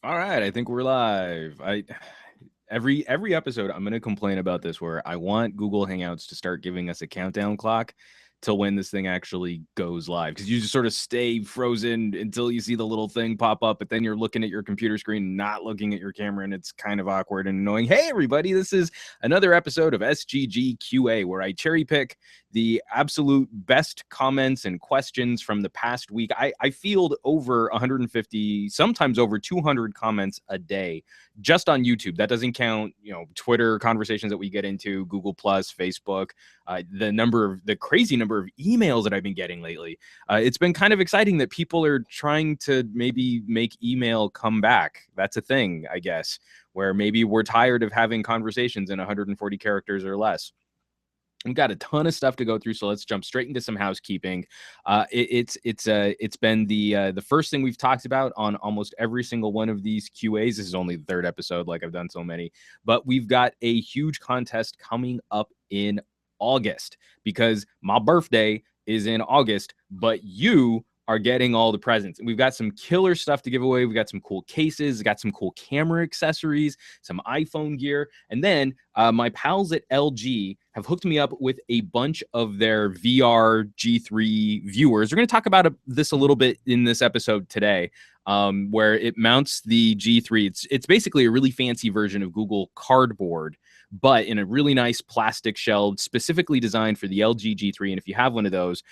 All right, I think we're live. Every episode I'm going to complain about this where I want Google Hangouts to start giving us a countdown clock till when this thing actually goes live, because you just sort of stay frozen until you see the little thing pop up, but then you're looking at your computer screen, not looking at your camera, and it's kind of awkward and annoying. Hey everybody, this is another episode of SGGQA where I cherry pick the absolute best comments and questions from the past week. I field over 150, sometimes over 200 comments a day just on YouTube. That doesn't count, Twitter conversations that we get into, Google Plus, Facebook, the crazy number of emails that I've been getting lately. It's been kind of exciting that people are trying to maybe make email come back. That's a thing, I guess, where maybe we're tired of having conversations in 140 characters or less. We've got a ton of stuff to go through, so let's jump straight into some housekeeping. It's been the first thing we've talked about on almost every single one of these QAs. This is only the third episode, like I've done so many, but we've got a huge contest coming up in August because my birthday is in August, but you are getting all the presents. And we've got some killer stuff to give away. We've got some cool cases, got some cool camera accessories, some iPhone gear. And then my pals at LG have hooked me up with a bunch of their VR G3 viewers. We're going to talk about this a little bit in this episode today, where it mounts the G3. It's basically a really fancy version of Google Cardboard, but in a really nice plastic shell specifically designed for the LG G3. And if you have one of those,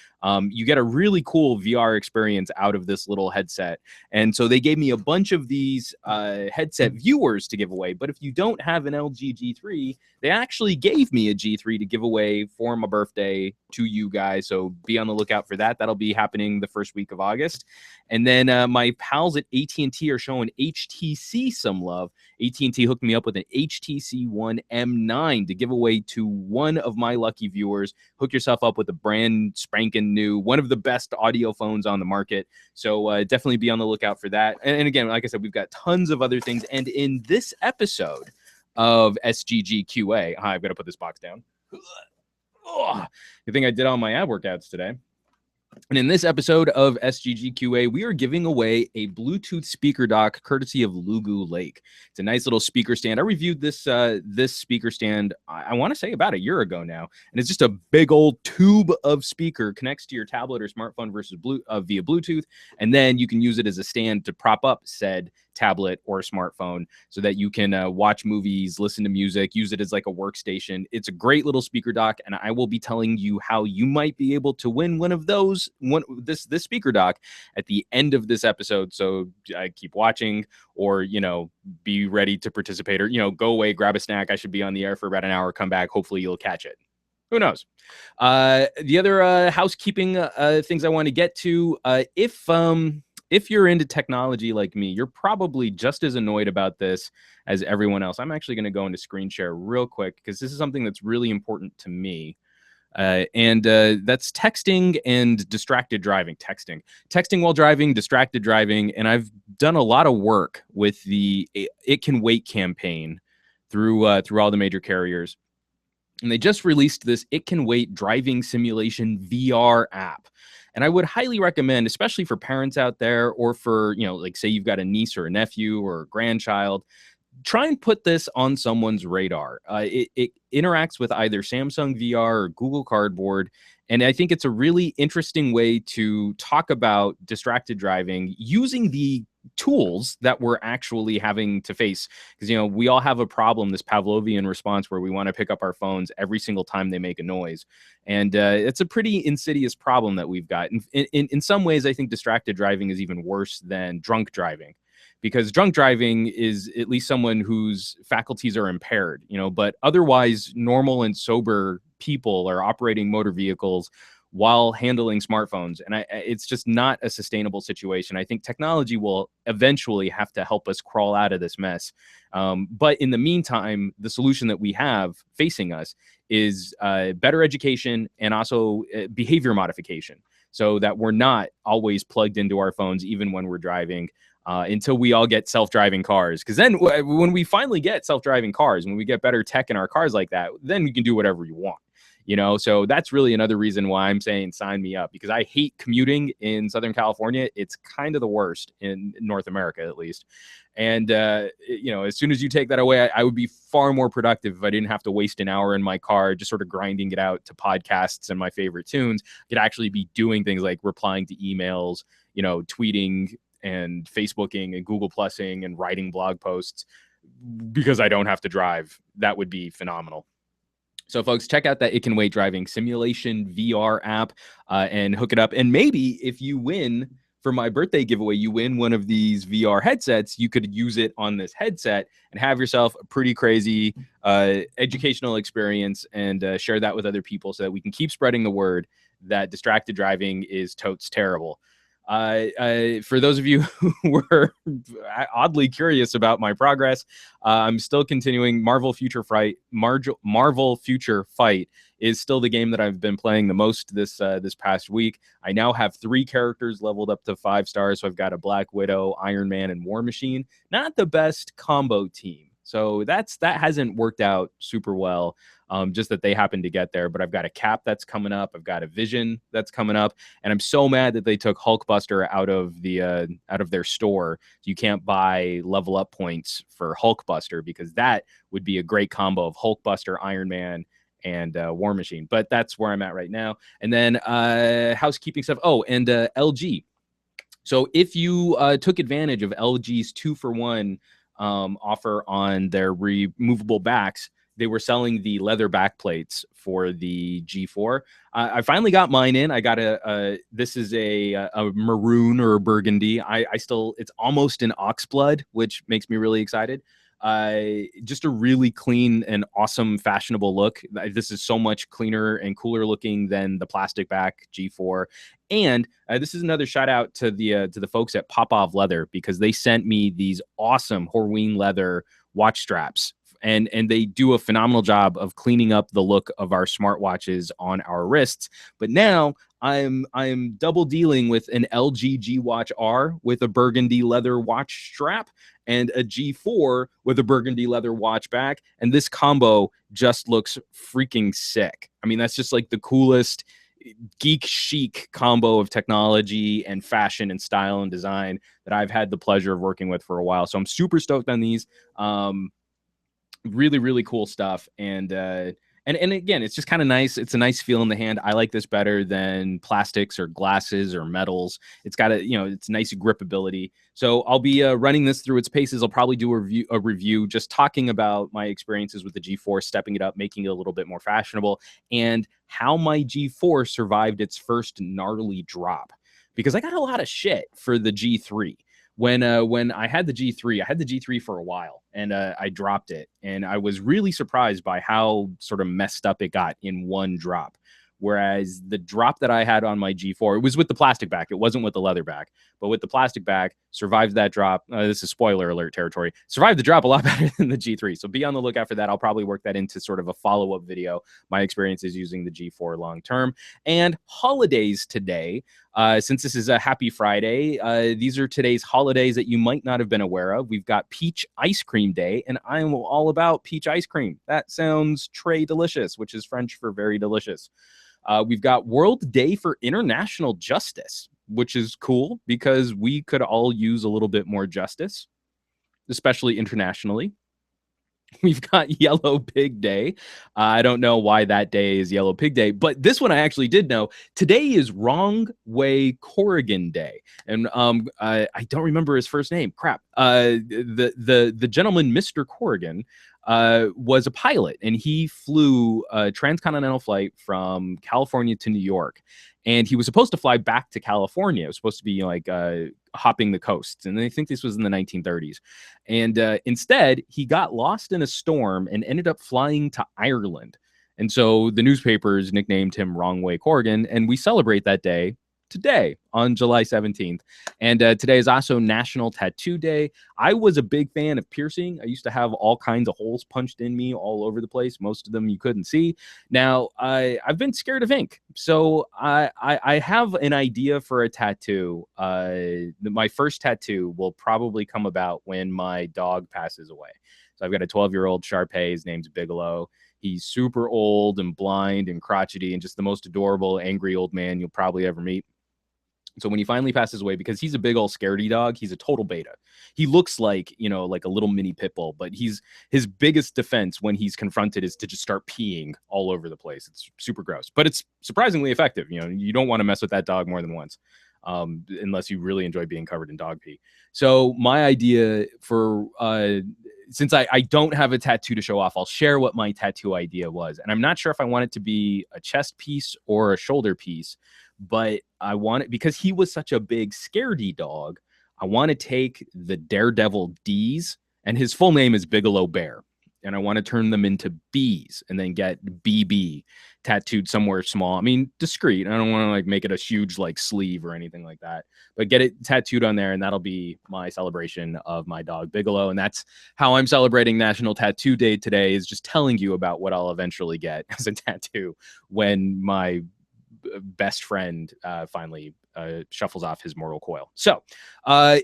you get a really cool VR experience out of this little headset. And so they gave me a bunch of these headset viewers to give away. But if you don't have an LG G3, they actually gave me a G3 to give away for my birthday to you guys. So be on the lookout for that. That'll be happening the first week of August. And then my pals at AT&T are showing HTC some love. AT&T hooked me up with an HTC One M9 to give away to one of my lucky viewers. Hook yourself up with a brand spanking new, one of the best audio phones on the market. So definitely be on the lookout for that. And again, like I said, we've got tons of other things. And in this episode of SGGQA, I've got to put this box down. Good thing I did all my ab workouts today. And in this episode of SGGQA, we are giving away a Bluetooth speaker dock courtesy of Lugu Lake. It's a nice little speaker stand. I reviewed this speaker stand, I want to say about a year ago now. And it's just a big old tube of speaker, connects to your tablet or smartphone via Bluetooth. And then you can use it as a stand to prop up said tablet or smartphone so that you can watch movies, listen to music, use it as like a workstation. It's a great little speaker dock, and I will be telling you how you might be able to win one of those, this speaker dock at the end of this episode. So keep watching, or be ready to participate, or go away, grab a snack. I should be on the air for about an hour, come back, hopefully you'll catch it. Who knows? The other housekeeping things I want to get to, if you're into technology like me, you're probably just as annoyed about this as everyone else. I'm actually going to go into screen share real quick because this is something that's really important to me. And that's texting and distracted driving. Texting while driving, distracted driving. And I've done a lot of work with the It Can Wait campaign through all the major carriers. And they just released this It Can Wait driving simulation VR app. And I would highly recommend, especially for parents out there, or for, like say you've got a niece or a nephew or a grandchild, try and put this on someone's radar. It interacts with either Samsung VR or Google Cardboard. And I think it's a really interesting way to talk about distracted driving using the tools that we're actually having to face. Because, we all have a problem, this Pavlovian response, where we want to pick up our phones every single time they make a noise. And it's a pretty insidious problem that we've got. In some ways, I think distracted driving is even worse than drunk driving, because drunk driving is at least someone whose faculties are impaired, but otherwise normal and sober people are operating motor vehicles while handling smartphones. And it's just not a sustainable situation. I think technology will eventually have to help us crawl out of this mess. But in the meantime, the solution that we have facing us is better education and also behavior modification, so that we're not always plugged into our phones, even when we're driving. Until we all get self-driving cars. Because then when we finally get self-driving cars, when we get better tech in our cars like that, then we can do whatever you want. So that's really another reason why I'm saying sign me up, because I hate commuting in Southern California. It's kind of the worst in North America, at least. And, as soon as you take that away, I would be far more productive if I didn't have to waste an hour in my car just sort of grinding it out to podcasts and my favorite tunes. I could actually be doing things like replying to emails, tweeting and Facebooking and Google Plusing and writing blog posts because I don't have to drive. That would be phenomenal. So, folks, check out that It Can Wait Driving Simulation VR app and hook it up. And maybe if you win for my birthday giveaway, you win one of these VR headsets, you could use it on this headset and have yourself a pretty crazy educational experience and share that with other people so that we can keep spreading the word that distracted driving is totes terrible. For those of you who were oddly curious about my progress, I'm still continuing. Marvel Future Fight is still the game that I've been playing the most this past week. I now have 3 characters leveled up to 5 stars. So I've got a Black Widow, Iron Man, and War Machine. Not the best combo team. So that hasn't worked out super well. Just that they happen to get there. But I've got a Cap that's coming up. I've got a Vision that's coming up. And I'm so mad that they took Hulkbuster out of their store. You can't buy level up points for Hulkbuster, because that would be a great combo of Hulkbuster, Iron Man, and War Machine. But that's where I'm at right now. And then housekeeping stuff. Oh, and LG. So if you took advantage of LG's 2-for-1 offer on their removable backs, they were selling the leather back plates for the G4. I finally got mine in. I got this is a maroon or a burgundy. It's almost an oxblood, which makes me really excited. Just a really clean and awesome fashionable look. This is so much cleaner and cooler looking than the plastic back G4. And this is another shout out to the folks at Popov Leather, because they sent me these awesome Horween leather watch straps. And they do a phenomenal job of cleaning up the look of our smartwatches on our wrists. But now I'm double dealing with an LG G Watch R with a burgundy leather watch strap and a G4 with a burgundy leather watch back. And this combo just looks freaking sick. I mean, that's just like the coolest geek chic combo of technology and fashion and style and design that I've had the pleasure of working with for a while. So I'm super stoked on these. Really, really cool stuff. And again, it's just kind of nice. It's a nice feel in the hand. I like this better than plastics or glasses or metals. It's got it's nice gripability. So I'll be running this through its paces. I'll probably do a review just talking about my experiences with the G4, stepping it up, making it a little bit more fashionable, and how my G4 survived its first gnarly drop. Because I got a lot of shit for the G3. When I had the G3, I had the G3 for a while, and I dropped it. And I was really surprised by how sort of messed up it got in one drop. Whereas the drop that I had on my G4, it was with the plastic back. It wasn't with the leather back. But with the plastic back, survived that drop. This is spoiler alert territory. Survived the drop a lot better than the G3. So be on the lookout for that. I'll probably work that into sort of a follow-up video. My experiences using the G4 long-term. And holidays today. Since this is a happy Friday, these are today's holidays that you might not have been aware of. We've got Peach Ice Cream Day, and I'm all about peach ice cream. That sounds très delicious, which is French for very delicious. We've got World Day for International Justice, which is cool because we could all use a little bit more justice, especially internationally. We've got Yellow Pig Day. I don't know why that day is Yellow Pig Day, but this one I actually did know. Today is Wrong Way Corrigan Day, and I don't remember his first name. Crap. The gentleman, Mr. Corrigan, was a pilot, and he flew a transcontinental flight from California to New York. And he was supposed to fly back to California. It was supposed to be like hopping the coasts. And I think this was in the 1930s. And instead, he got lost in a storm and ended up flying to Ireland. And so the newspapers nicknamed him Wrong Way Corrigan. And we celebrate that day today on July 17th. And today is also National Tattoo Day. I was a big fan of piercing. I used to have all kinds of holes punched in me all over the place. Most of them you couldn't see. Now, I've been scared of ink. So I have an idea for a tattoo. My first tattoo will probably come about when my dog passes away. So I've got a 12-year-old Shar-Pei. His name's Bigelow. He's super old and blind and crotchety and just the most adorable, angry old man you'll probably ever meet. So when he finally passes away, because he's a big old scaredy dog, he's a total beta. He looks like, you know, like a little mini pit bull, but his biggest defense when he's confronted is to just start peeing all over the place. It's super gross, but it's surprisingly effective. You know, you don't want to mess with that dog more than once, unless you really enjoy being covered in dog pee. So my idea for, since I don't have a tattoo to show off, I'll share what my tattoo idea was. And I'm not sure if I want it to be a chest piece or a shoulder piece, but I want it because he was such a big scaredy dog. I want to take the Daredevil D's, and his full name is Bigelow Bear, and I want to turn them into B's and then get BB tattooed somewhere small. I mean, discreet. I don't want to like make it a huge like sleeve or anything like that, but get it tattooed on there, and that'll be my celebration of my dog Bigelow. And that's how I'm celebrating National Tattoo Day today, is just telling you about what I'll eventually get as a tattoo when my best friend finally shuffles off his mortal coil. So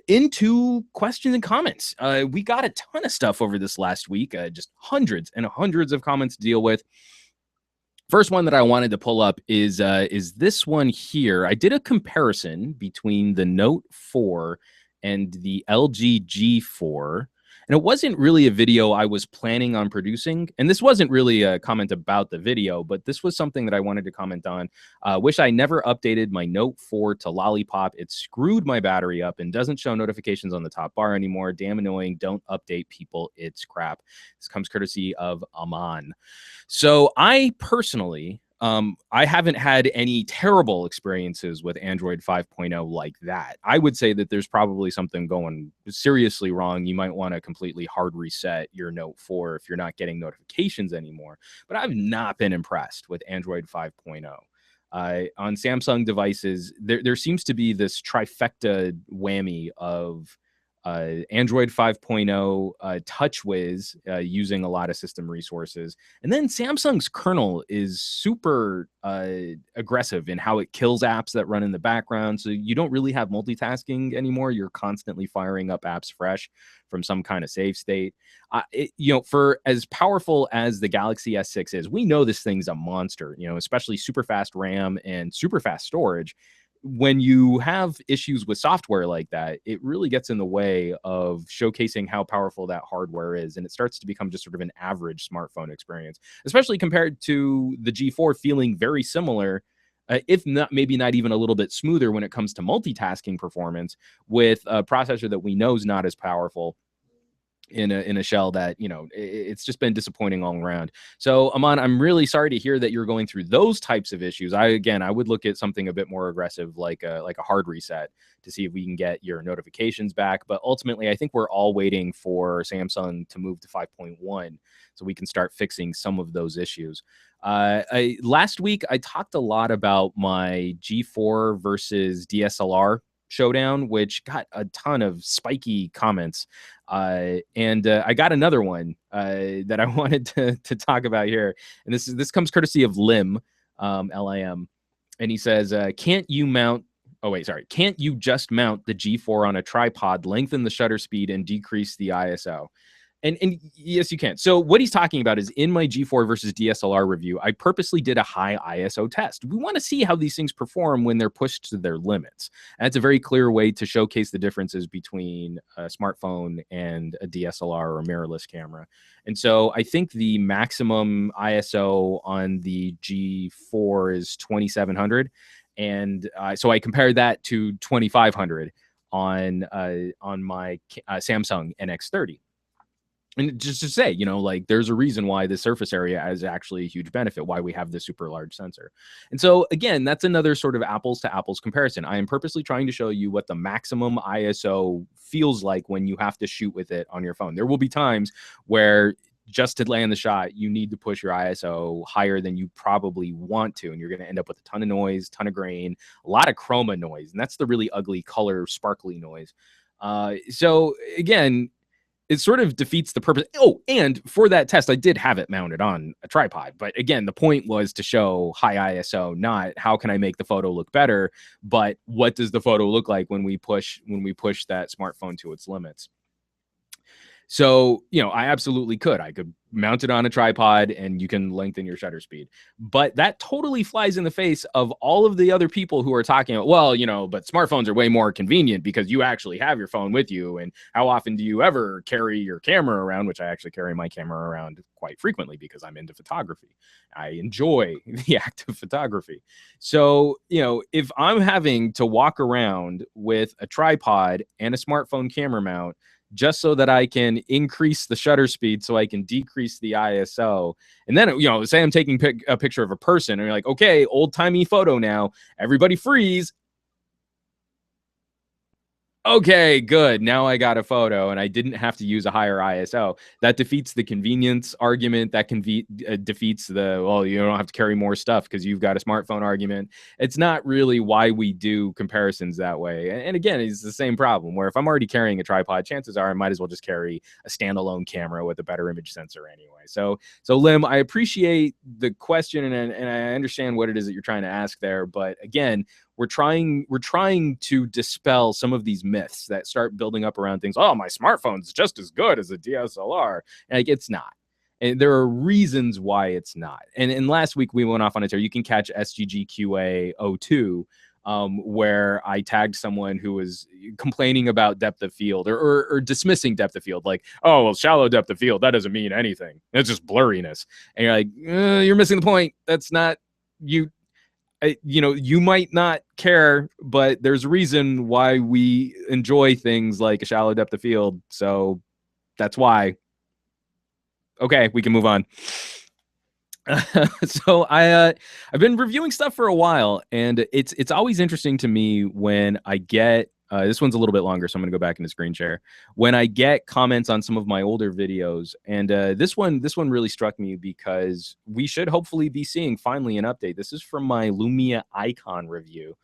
into questions and comments. We got a ton of stuff over this last week, just hundreds and hundreds of comments to deal with. First one that I wanted to pull up is this one here. I did a comparison between the Note 4 and the LG G4. And it wasn't really a video I was planning on producing. And this wasn't really a comment about the video, but this was something that I wanted to comment on. Wish I never updated my Note 4 to Lollipop. It screwed my battery up and doesn't show notifications on the top bar anymore. Damn annoying. Don't update people. It's crap. This comes courtesy of Aman. So I personally... I haven't had any terrible experiences with Android 5.0 like that. I would say that there's probably something going seriously wrong. You might want to completely hard reset your Note 4 if you're not getting notifications anymore. But I've not been impressed with Android 5.0. On Samsung devices, there seems to be this trifecta whammy of Android 5.0, TouchWiz using a lot of system resources. And then Samsung's kernel is super aggressive in how it kills apps that run in the background. So you don't really have multitasking anymore. You're constantly firing up apps fresh from some kind of save state. You know, for as powerful as the Galaxy S6 is, we know this thing's a monster, you know, especially super fast RAM and super fast storage. When you have issues with software like that, it really gets in the way of showcasing how powerful that hardware is. And it starts to become just sort of an average smartphone experience, especially compared to the G4 feeling very similar, if not, maybe not even a little bit smoother when it comes to multitasking performance with a processor that we know is not as powerful in a shell that, you know, it's just been disappointing all around. So Aman, I'm really sorry to hear that you're going through those types of issues. I would look at something a bit more aggressive, like a hard reset, to see if we can get your notifications back. But ultimately, I think we're all waiting for Samsung to move to 5.1 so we can start fixing some of those issues. Last week, I talked a lot about my G4 versus DSLR showdown, which got a ton of spiky comments. And I got another one that I wanted to talk about here. And this comes courtesy of Lim, Lim. And he says, can't you just mount the G4 on a tripod, lengthen the shutter speed, and decrease the ISO? And yes, you can. So what he's talking about is, in my G4 versus DSLR review, I purposely did a high ISO test. We want to see how these things perform when they're pushed to their limits. And it's a very clear way to showcase the differences between a smartphone and a DSLR or a mirrorless camera. And so I think the maximum ISO on the G4 is 2700. And so I compared that to 2500 on my Samsung NX30. And just to say, you know, like, there's a reason why the surface area is actually a huge benefit, why we have this super large sensor. And so, again, that's another sort of apples to apples comparison. I am purposely trying to show you what the maximum ISO feels like when you have to shoot with it on your phone. There will be times where, just to land the shot, you need to push your ISO higher than you probably want to, and you're going to end up with a ton of noise, ton of grain, a lot of chroma noise, and that's the really ugly color sparkly noise. So, again, it sort of defeats the purpose. Oh, and for that test, I did have it mounted on a tripod. But again, the point was to show high ISO, not how can I make the photo look better, but what does the photo look like when we push that smartphone to its limits. So, I absolutely could. I could mount it on a tripod and you can lengthen your shutter speed. But that totally flies in the face of all of the other people who are talking about, well, but smartphones are way more convenient because you actually have your phone with you. And how often do you ever carry your camera around? Which I actually carry my camera around quite frequently because I'm into photography. I enjoy the act of photography. So, if I'm having to walk around with a tripod and a smartphone camera mount, just so that I can increase the shutter speed so I can decrease the ISO. And then, say I'm taking a picture of a person and you're like, okay, old timey photo now, everybody freeze. Okay, good. Now I got a photo and I didn't have to use a higher ISO. That defeats the convenience argument. That defeats the, well, you don't have to carry more stuff because you've got a smartphone argument. It's not really why we do comparisons that way. And again, it's the same problem where if I'm already carrying a tripod, chances are I might as well just carry a standalone camera with a better image sensor anyway. So Lim, I appreciate the question and I understand what it is that you're trying to ask there. But again, we're trying to dispel some of these myths that start building up around things. Oh, my smartphone's just as good as a DSLR. And like, it's not. And there are reasons why it's not. And last week we went off on a tear. You can catch SGGQA 02, where I tagged someone who was complaining about depth of field or dismissing depth of field. Like, oh, well, shallow depth of field, that doesn't mean anything. It's just blurriness. And you're like, you're missing the point. That's not you. You might not care, but there's a reason why we enjoy things like a shallow depth of field. So that's why. Okay, we can move on. So I've been reviewing stuff for a while, and it's always interesting to me when I get this one's a little bit longer, so I'm gonna go back into screen share. When I get comments on some of my older videos, and this one really struck me because we should hopefully be seeing finally an update. This is from my Lumia Icon review.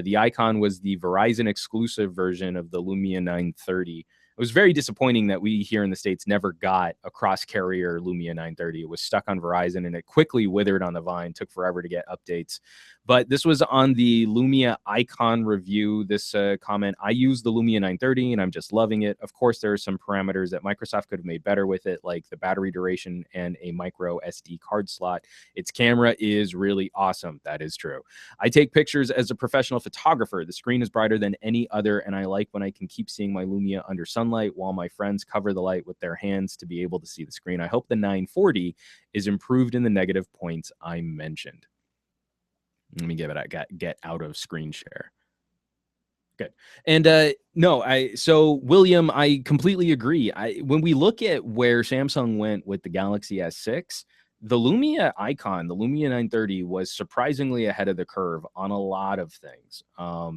The Icon was the Verizon exclusive version of the Lumia 930. It was very disappointing that we here in the States never got a cross-carrier Lumia 930. It was stuck on Verizon and it quickly withered on the vine, took forever to get updates. But this was on the Lumia Icon review, this comment. I use the Lumia 930 and I'm just loving it. Of course, there are some parameters that Microsoft could have made better with it, like the battery duration and a micro SD card slot. Its camera is really awesome. That is true. I take pictures as a professional photographer. The screen is brighter than any other, and I like when I can keep seeing my Lumia under sunlight while my friends cover the light with their hands to be able to see the screen. I hope the 940 is improved in the negative points I mentioned. Let me give it a get out of screen share. Good. And so William, I completely agree. When we look at where Samsung went with the Galaxy S6, the Lumia Icon, the Lumia 930, was surprisingly ahead of the curve on a lot of things.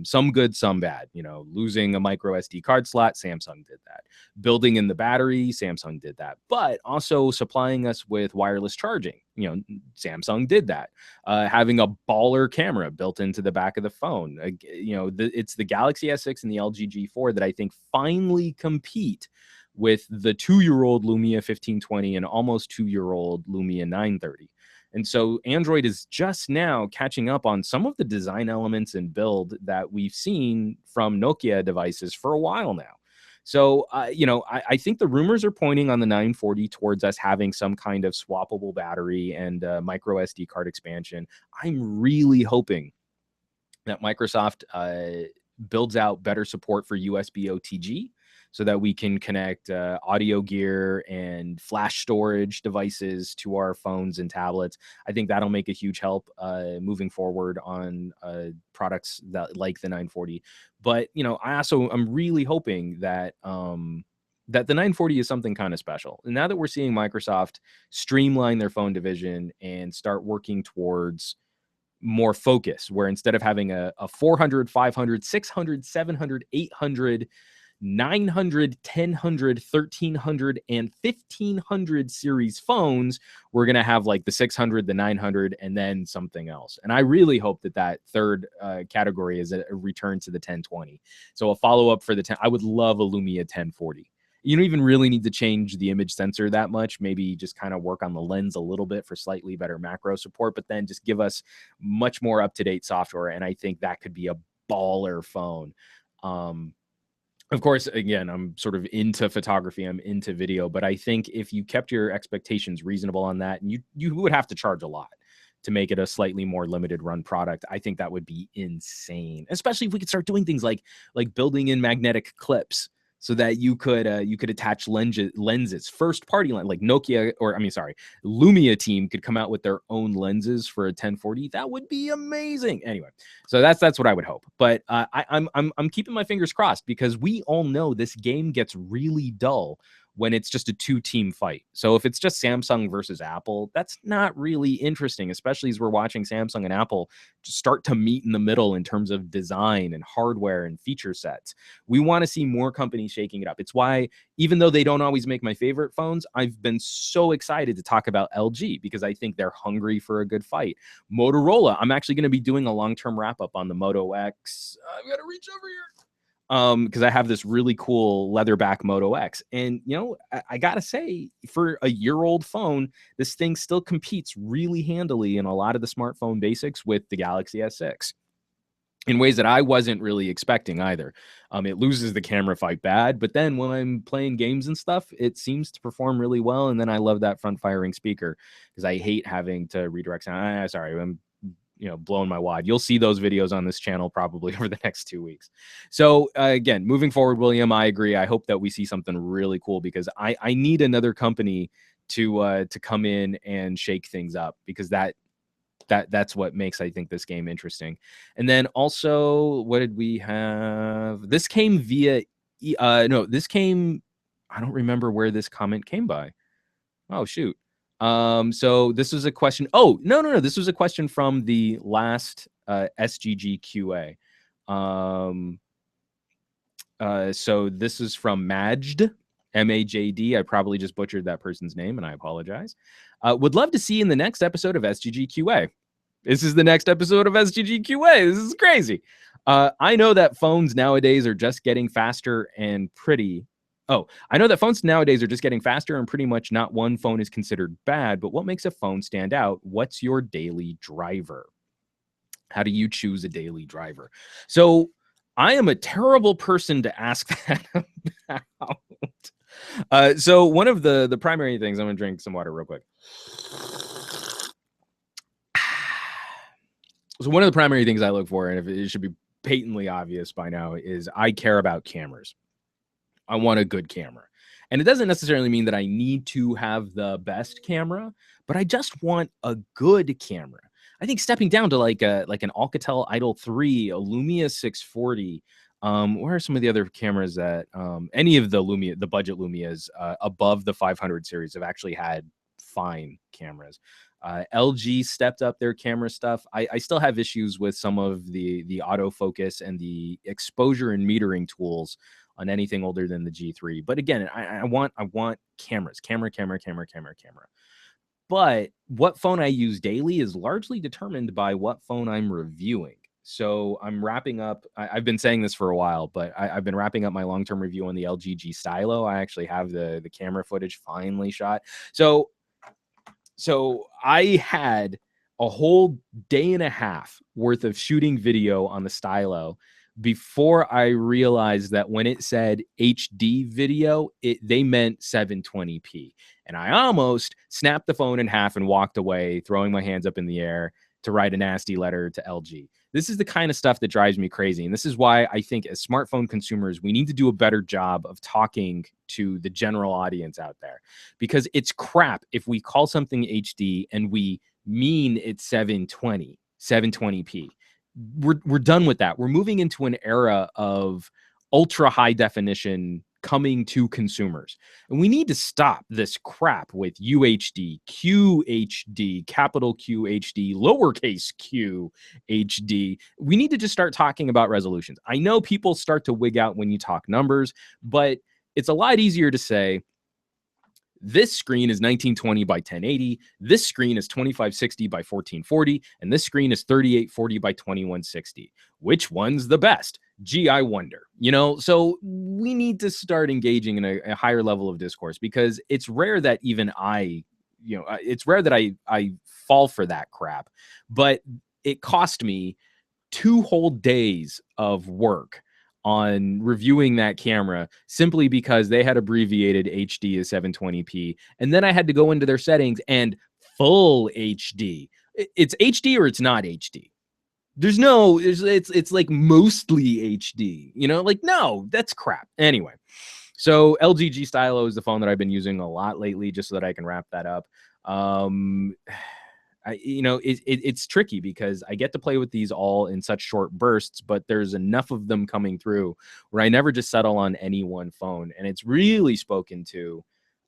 Some good, some bad. Losing a micro SD card slot, Samsung did that. Building in the battery, Samsung did that. But also supplying us with wireless charging, Samsung did that. Having a baller camera built into the back of the phone. It's the Galaxy S6 and the LG G4 that I think finally compete with the 2-year-old Lumia 1520 and almost 2-year-old Lumia 930. And so Android is just now catching up on some of the design elements and build that we've seen from Nokia devices for a while now. So, I think the rumors are pointing on the 940 towards us having some kind of swappable battery and micro SD card expansion. I'm really hoping that Microsoft builds out better support for USB OTG so that we can connect audio gear and flash storage devices to our phones and tablets. I think that'll make a huge help moving forward on products that like the 940. But I'm really hoping that that the 940 is something kind of special. And now that we're seeing Microsoft streamline their phone division and start working towards more focus, where instead of having a 400, 500, 600, 700, 800, 900, 1000, 1300, and 1500 series phones, we're going to have like the 600, the 900, and then something else. And I really hope that third category is a return to the 1020. So a follow-up for the 10. I would love a Lumia 1040. You don't even really need to change the image sensor that much. Maybe just kind of work on the lens a little bit for slightly better macro support, but then just give us much more up-to-date software. And I think that could be a baller phone. Of course, again, I'm sort of into photography, I'm into video, but I think if you kept your expectations reasonable on that, and you would have to charge a lot to make it a slightly more limited run product. I think that would be insane, especially if we could start doing things like building in magnetic clips so that you could attach lenses, first party lens, like Nokia, or I mean, sorry, Lumia team could come out with their own lenses for a 1040. That would be amazing. Anyway, so that's what I would hope. But I'm keeping my fingers crossed, because we all know this game gets really dull when it's just a two-team fight. So if it's just Samsung versus Apple, that's not really interesting, especially as we're watching Samsung and Apple just start to meet in the middle in terms of design and hardware and feature sets. We want to see more companies shaking it up. It's why, even though they don't always make my favorite phones, I've been so excited to talk about LG, because I think they're hungry for a good fight. Motorola, I'm actually going to be doing a long-term wrap-up on the Moto X. I've got to reach over here, because I have this really cool leatherback Moto X. And, I gotta say, for a year-old phone, this thing still competes really handily in a lot of the smartphone basics with the Galaxy S6 in ways that I wasn't really expecting either. It loses the camera fight bad, but then when I'm playing games and stuff, it seems to perform really well. And then I love that front-firing speaker, because I hate having to redirect sound. Sorry, I'm blowing my wad. You'll see those videos on this channel probably over the next 2 weeks. So again, moving forward, William, I agree. I hope that we see something really cool, because I need another company to come in and shake things up, because that's what makes, I think, this game interesting. And then also, what did we have? This came via no, this came, I don't remember where this comment came by. Oh, shoot. So this was a question. Oh, no. This was a question from the last SGGQA. So this is from Majd, Majd. I probably just butchered that person's name, and I apologize. Would love to see you in the next episode of SGGQA. This is the next episode of SGGQA. This is crazy. I know that phones nowadays are just getting faster and pretty. Oh, I know that phones nowadays are just getting faster, and pretty much not one phone is considered bad. But what makes a phone stand out? What's your daily driver? How do you choose a daily driver? So I am a terrible person to ask that about. So one of the primary things, I'm going to drink some water real quick. So one of the primary things I look for, and if it should be patently obvious by now, is I care about cameras. I want a good camera. And it doesn't necessarily mean that I need to have the best camera, but I just want a good camera. I think stepping down to like an Alcatel Idol 3, a Lumia 640. Where are some of the other cameras that any of the budget Lumias above the 500 series have actually had fine cameras? LG stepped up their camera stuff. I still have issues with some of the autofocus and the exposure and metering tools on anything older than the G3. But again, I want cameras, camera. But what phone I use daily is largely determined by what phone I'm reviewing. So I'm wrapping up. I've been saying this for a while, but I've been wrapping up my long-term review on the LG G Stylo. I actually have the camera footage finally shot. So I had a whole day and a half worth of shooting video on the Stylo before I realized that when it said HD video, they meant 720p. And I almost snapped the phone in half and walked away, throwing my hands up in the air to write a nasty letter to LG. This is the kind of stuff that drives me crazy. And this is why I think as smartphone consumers, we need to do a better job of talking to the general audience out there, because it's crap if we call something HD and we mean it's 720p. We're done with that. We're moving into an era of ultra high definition coming to consumers. And we need to stop this crap with UHD, QHD, capital QHD, lowercase q HD. We need to just start talking about resolutions. I know people start to wig out when you talk numbers, but it's a lot easier to say, this screen is 1920 by 1080. This screen is 2560 by 1440. And this screen is 3840 by 2160. Which one's the best? Gee, I wonder. So we need to start engaging in a higher level of discourse, because it's rare that even it's rare that I fall for that crap. But it cost me 2 whole days of work on reviewing that camera simply because they had abbreviated HD as 720p. And then I had to go into their settings and full HD. It's HD or it's not HD. There's no, it's like mostly HD, you know, like, no, that's crap. Anyway, so LG G Stylo is the phone that I've been using a lot lately, just so that I can wrap that up. It's tricky because I get to play with these all in such short bursts, but there's enough of them coming through where I never just settle on any one phone. And it's really spoken to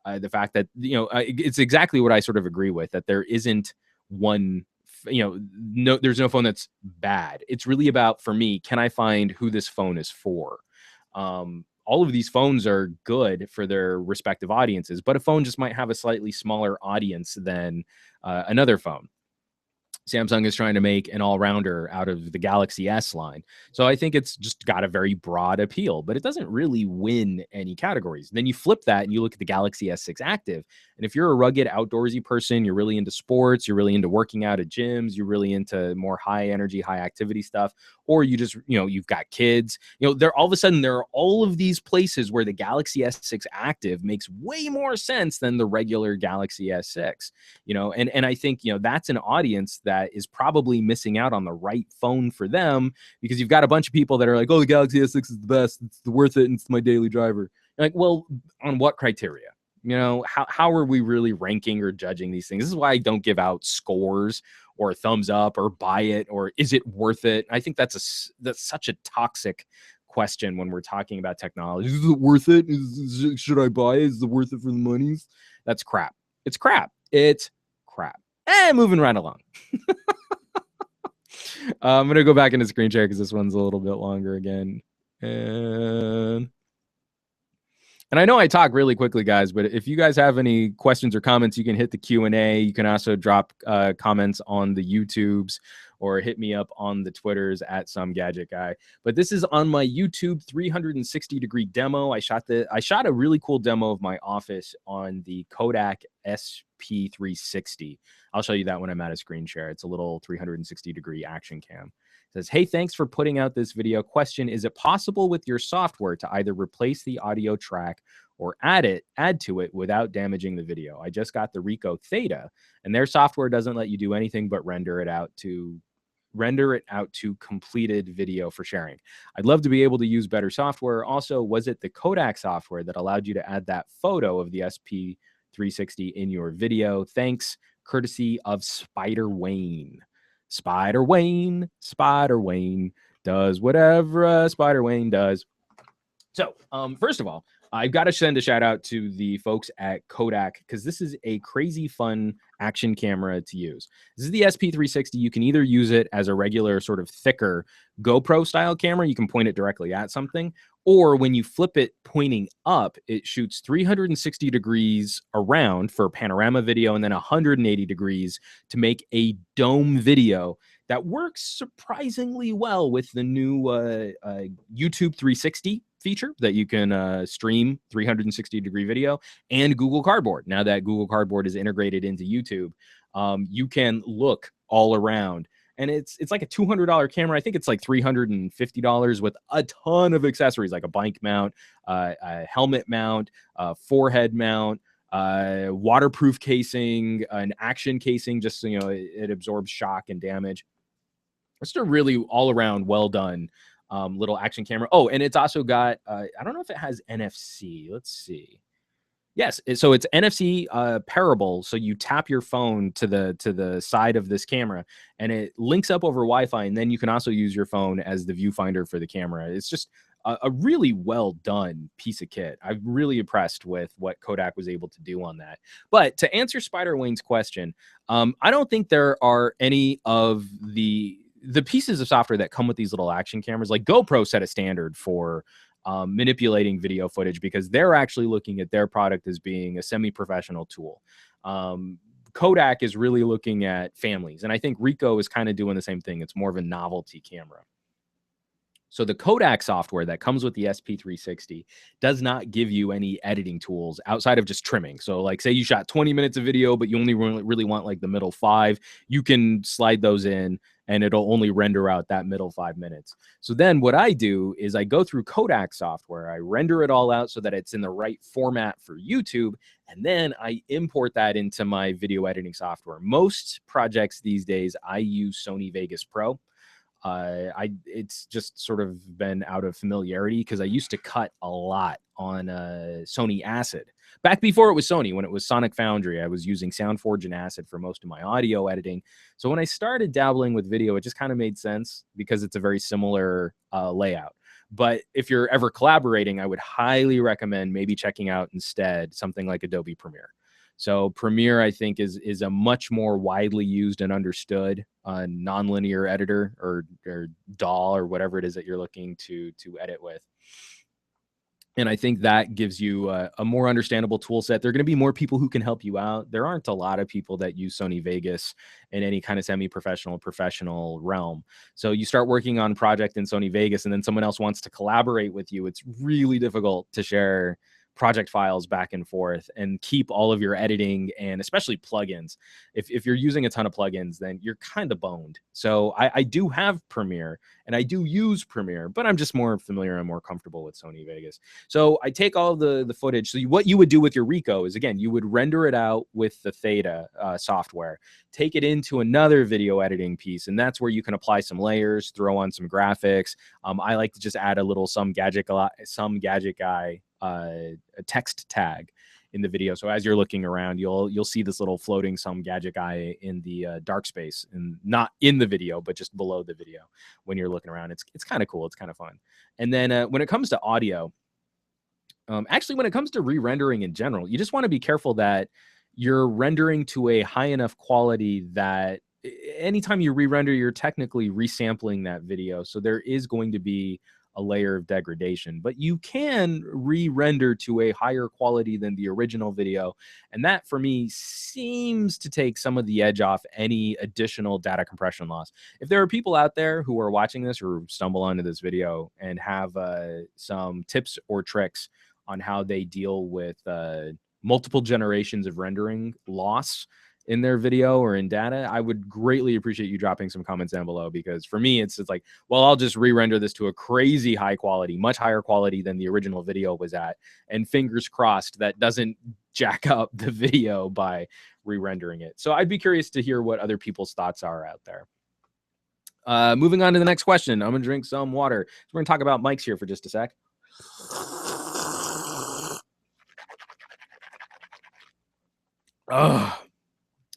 the fact that, it's exactly what I sort of agree with, that there isn't one, there's no phone that's bad. It's really about, for me, can I find who this phone is for? All of these phones are good for their respective audiences, but a phone just might have a slightly smaller audience than another phone. Samsung is trying to make an all-rounder out of the Galaxy S line. So I think it's just got a very broad appeal, but it doesn't really win any categories. Then you flip that and you look at the Galaxy S6 Active. And if you're a rugged outdoorsy person, you're really into sports, you're really into working out at gyms, you're really into more high energy, high activity stuff, or you just, you've got kids, there all of a sudden there are all of these places where the Galaxy S6 Active makes way more sense than the regular Galaxy S6, and I think, that's an audience that is probably missing out on the right phone for them, because you've got a bunch of people that are like, oh, the Galaxy S6 is the best, it's worth it, and it's my daily driver. You're like, well, on what criteria? How are we really ranking or judging these things? This is why I don't give out scores or thumbs up or buy it or is it worth it. I think that's such a toxic question when we're talking about technology. Is it worth it? Should I buy it? Is it worth it for the monies? That's crap. It's crap. It's crap. Moving right along. I'm gonna go back into screen share because this one's a little bit longer again. And I know I talk really quickly, guys, but if you guys have any questions or comments, you can hit the Q&A. You can also drop comments on the YouTubes or hit me up on the Twitters at SomeGadgetGuy. But this is on my YouTube 360-degree demo. I shot a really cool demo of my office on the Kodak SP360. I'll show you that when I'm at a screen share. It's a little 360-degree action cam. Says, hey, thanks for putting out this video. Question, is it possible with your software to either replace the audio track or add to it without damaging the video? I just got the Ricoh Theta, and their software doesn't let you do anything but render it out to completed video for sharing. I'd love to be able to use better software. Also, was it the Kodak software that allowed you to add that photo of the SP360 in your video? Thanks, courtesy of Spider Wayne. Spider Wayne does whatever Spider Wayne does. So, first of all, I've got to send a shout out to the folks at Kodak, because this is a crazy fun action camera to use. This is the SP360. You can either use it as a regular sort of thicker GoPro style camera. You can point it directly at something, or when you flip it pointing up, it shoots 360 degrees around for panorama video and then 180 degrees to make a dome video that works surprisingly well with the new YouTube 360 feature that you can stream 360-degree video, and Google Cardboard. Now that Google Cardboard is integrated into YouTube, you can look all around. And it's like a $200 camera. I think it's like $350 with a ton of accessories, like a bike mount, a helmet mount, a forehead mount, waterproof casing, an action casing, just so it absorbs shock and damage. It's a really all-around, well-done little action camera. Oh, and it's also got, I don't know if it has NFC. Let's see. Yes, so it's NFC parable. So you tap your phone to the side of this camera, and it links up over Wi-Fi, and then you can also use your phone as the viewfinder for the camera. It's just a really well done piece of kit. I'm really impressed with what Kodak was able to do on that. But to answer Spider Wayne's question, I don't think there are any of the pieces of software that come with these little action cameras. Like GoPro set a standard for manipulating video footage, because they're actually looking at their product as being a semi-professional tool. Kodak is really looking at families, and I think Ricoh is kind of doing the same thing. It's more of a novelty camera. So the Kodak software that comes with the SP360 does not give you any editing tools outside of just trimming. So like say you shot 20 minutes of video, but you only really want like the middle 5, you can slide those in and it'll only render out that middle 5 minutes. So then what I do is I go through Kodak software, I render it all out so that it's in the right format for YouTube, and then I import that into my video editing software. Most projects these days, I use Sony Vegas Pro. It's just sort of been out of familiarity because I used to cut a lot on Sony Acid back before it was Sony. When it was Sonic Foundry, I was using SoundForge and Acid for most of my audio editing. So when I started dabbling with video, it just kind of made sense because it's a very similar layout. But if you're ever collaborating, I would highly recommend maybe checking out instead something like Adobe Premiere. So Premiere, I think, is a much more widely used and understood nonlinear editor or DAW or whatever it is that you're looking to edit with. And I think that gives you a more understandable tool set. There are going to be more people who can help you out. There aren't a lot of people that use Sony Vegas in any kind of semi-professional, professional realm. So you start working on a project in Sony Vegas and then someone else wants to collaborate with you. It's really difficult to share project files back and forth and keep all of your editing and especially plugins. If you're using a ton of plugins, then you're kind of boned. So I do have Premiere and I do use Premiere, but I'm just more familiar and more comfortable with Sony Vegas. So I take all the footage. So what you would do with your Ricoh is, again, you would render it out with the Theta software, take it into another video editing piece, and that's where you can apply some layers, throw on some graphics. I like to just add a little some gadget guy a text tag in the video. So as you're looking around, you'll see this little floating some gadget guy in the dark space, and not in the video, but just below the video when you're looking around. It's kind of cool. It's kind of fun. And then when it comes to audio, actually, when it comes to re-rendering in general, you just want to be careful that you're rendering to a high enough quality that anytime you re-render, you're technically resampling that video. So there is going to be a layer of degradation, but you can re-render to a higher quality than the original video. And that for me seems to take some of the edge off any additional data compression loss. If there are people out there who are watching this or stumble onto this video and have some tips or tricks on how they deal with multiple generations of rendering loss in their video or in data, I would greatly appreciate you dropping some comments down below, because for me, it's like, well, I'll just re-render this to a crazy high quality, much higher quality than the original video was at. And fingers crossed that doesn't jack up the video by re-rendering it. So I'd be curious to hear what other people's thoughts are out there. Moving on to the next question. I'm going to drink some water. So we're going to talk about mics here for just a sec. Oh,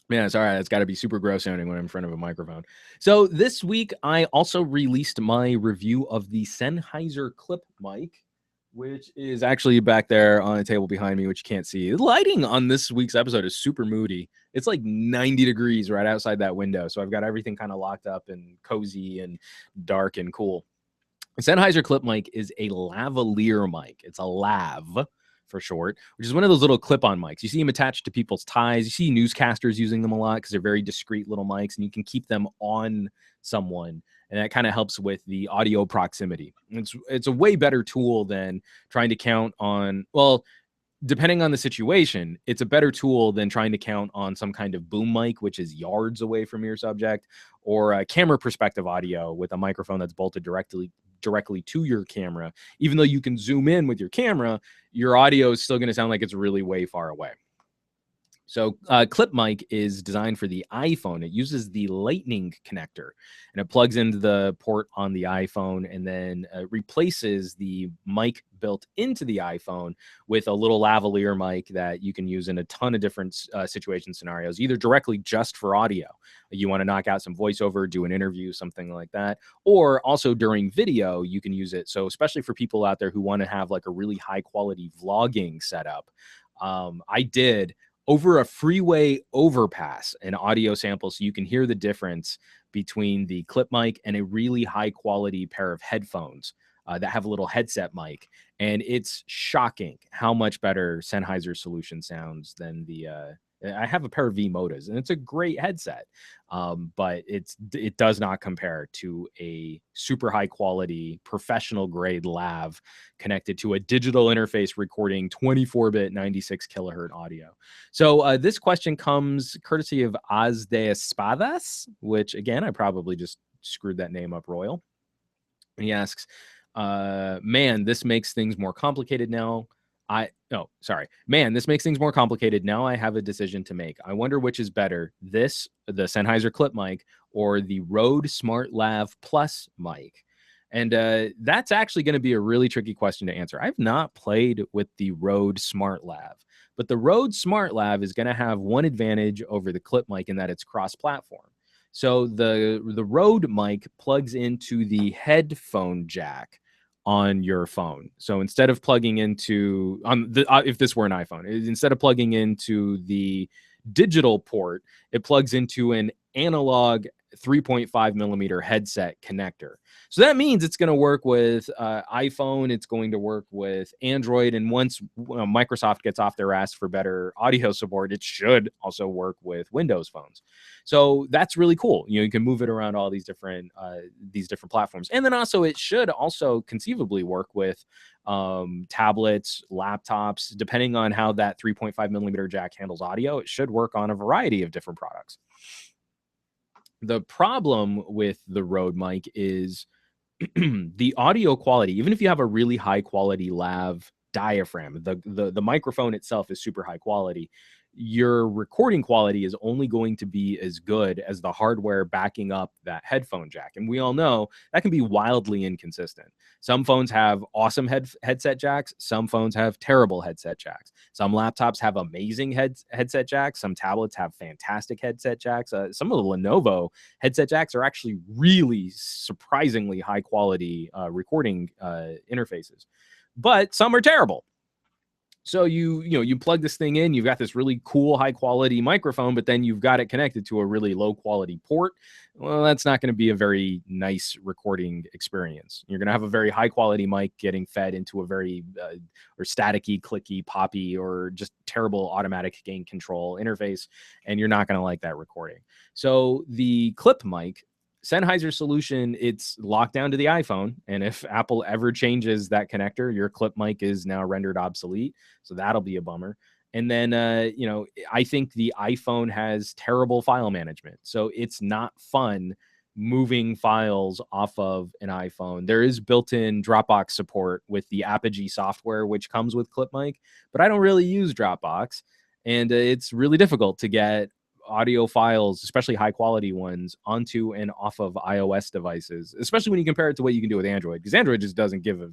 man, it's all right. It's got to be super gross sounding when I'm in front of a microphone. So this week, I also released my review of the Sennheiser clip mic, which is actually back there on the table behind me, which you can't see. The lighting on this week's episode is super moody. It's like 90 degrees right outside that window. So I've got everything kind of locked up and cozy and dark and cool. The Sennheiser clip mic is a lavalier mic. It's a lav for short, which is one of those little clip-on mics. You see them attached to people's ties. You see newscasters using them a lot because they're very discreet little mics, and you can keep them on someone, and that kind of helps with the audio proximity. It's a way better tool than trying to count on, well, depending on the situation, it's a better tool than trying to count on some kind of boom mic, which is yards away from your subject, or a camera perspective audio with a microphone that's bolted directly to your camera. Even though you can zoom in with your camera, your audio is still going to sound like it's really way far away. So clip mic is designed for the iPhone. It uses the Lightning connector, and it plugs into the port on the iPhone, and then replaces the mic built into the iPhone with a little lavalier mic that you can use in a ton of different situation scenarios, either directly just for audio. You want to knock out some voiceover, do an interview, something like that, or also during video, you can use it. So especially for people out there who want to have like a really high quality vlogging setup, I did over a freeway overpass an audio sample so you can hear the difference between the clip mic and a really high quality pair of headphones that have a little headset mic. And it's shocking how much better Sennheiser solution sounds than the I have a pair of V Modas, and it's a great headset, but it does not compare to a super high quality professional grade lav connected to a digital interface recording 24-bit 96 kilohertz audio. So this question comes courtesy of Az de Espadas, which again I probably just screwed that name up royal. And he asks, man, this makes things more complicated now. Man, this makes things more complicated. Now I have a decision to make. I wonder which is better, the Sennheiser clip mic or the Rode Smart Lav Plus mic. And that's actually going to be a really tricky question to answer. I've not played with the Rode Smart Lav, but the Rode Smart Lav is going to have one advantage over the clip mic in that it's cross-platform. So the Rode mic plugs into the headphone jack on your phone. So instead of plugging into if this were an iPhone, instead of plugging into the digital port, it plugs into an analog 3.5 millimeter headset connector. So that means it's going to work with iPhone. It's going to work with Android. And once Microsoft gets off their ass for better audio support, it should also work with Windows phones. So that's really cool. You can move it around all these different platforms. And then also it should also conceivably work with tablets, laptops, depending on how that 3.5 millimeter jack handles audio. It should work on a variety of different products. The problem with the Rode mic is the audio quality. Even if you have a really high quality lav diaphragm, the microphone itself is super high quality, your recording quality is only going to be as good as the hardware backing up that headphone jack. And we all know that can be wildly inconsistent. Some phones have awesome headset jacks. Some phones have terrible headset jacks. Some laptops have amazing headset jacks. Some tablets have fantastic headset jacks. Some of the Lenovo headset jacks are actually really surprisingly high quality recording interfaces, but some are terrible. So you plug this thing in, you've got this really cool high quality microphone, but then you've got it connected to a really low quality port. Well, that's not going to be a very nice recording experience. You're going to have a very high quality mic getting fed into a very or staticky, clicky, poppy, or just terrible automatic gain control interface, and you're not going to like that recording. So the clip mic, Sennheiser solution, it's locked down to the iPhone, and if Apple ever changes that connector, your clip mic is now rendered obsolete, so that'll be a bummer. And then I think the iPhone has terrible file management, so it's not fun moving files off of an iPhone. There is built-in Dropbox support with the Apogee software, which comes with clip mic, but I don't really use Dropbox, and it's really difficult to get audio files, especially high quality ones, onto and off of iOS devices, especially when you compare it to what you can do with Android, because Android just doesn't give a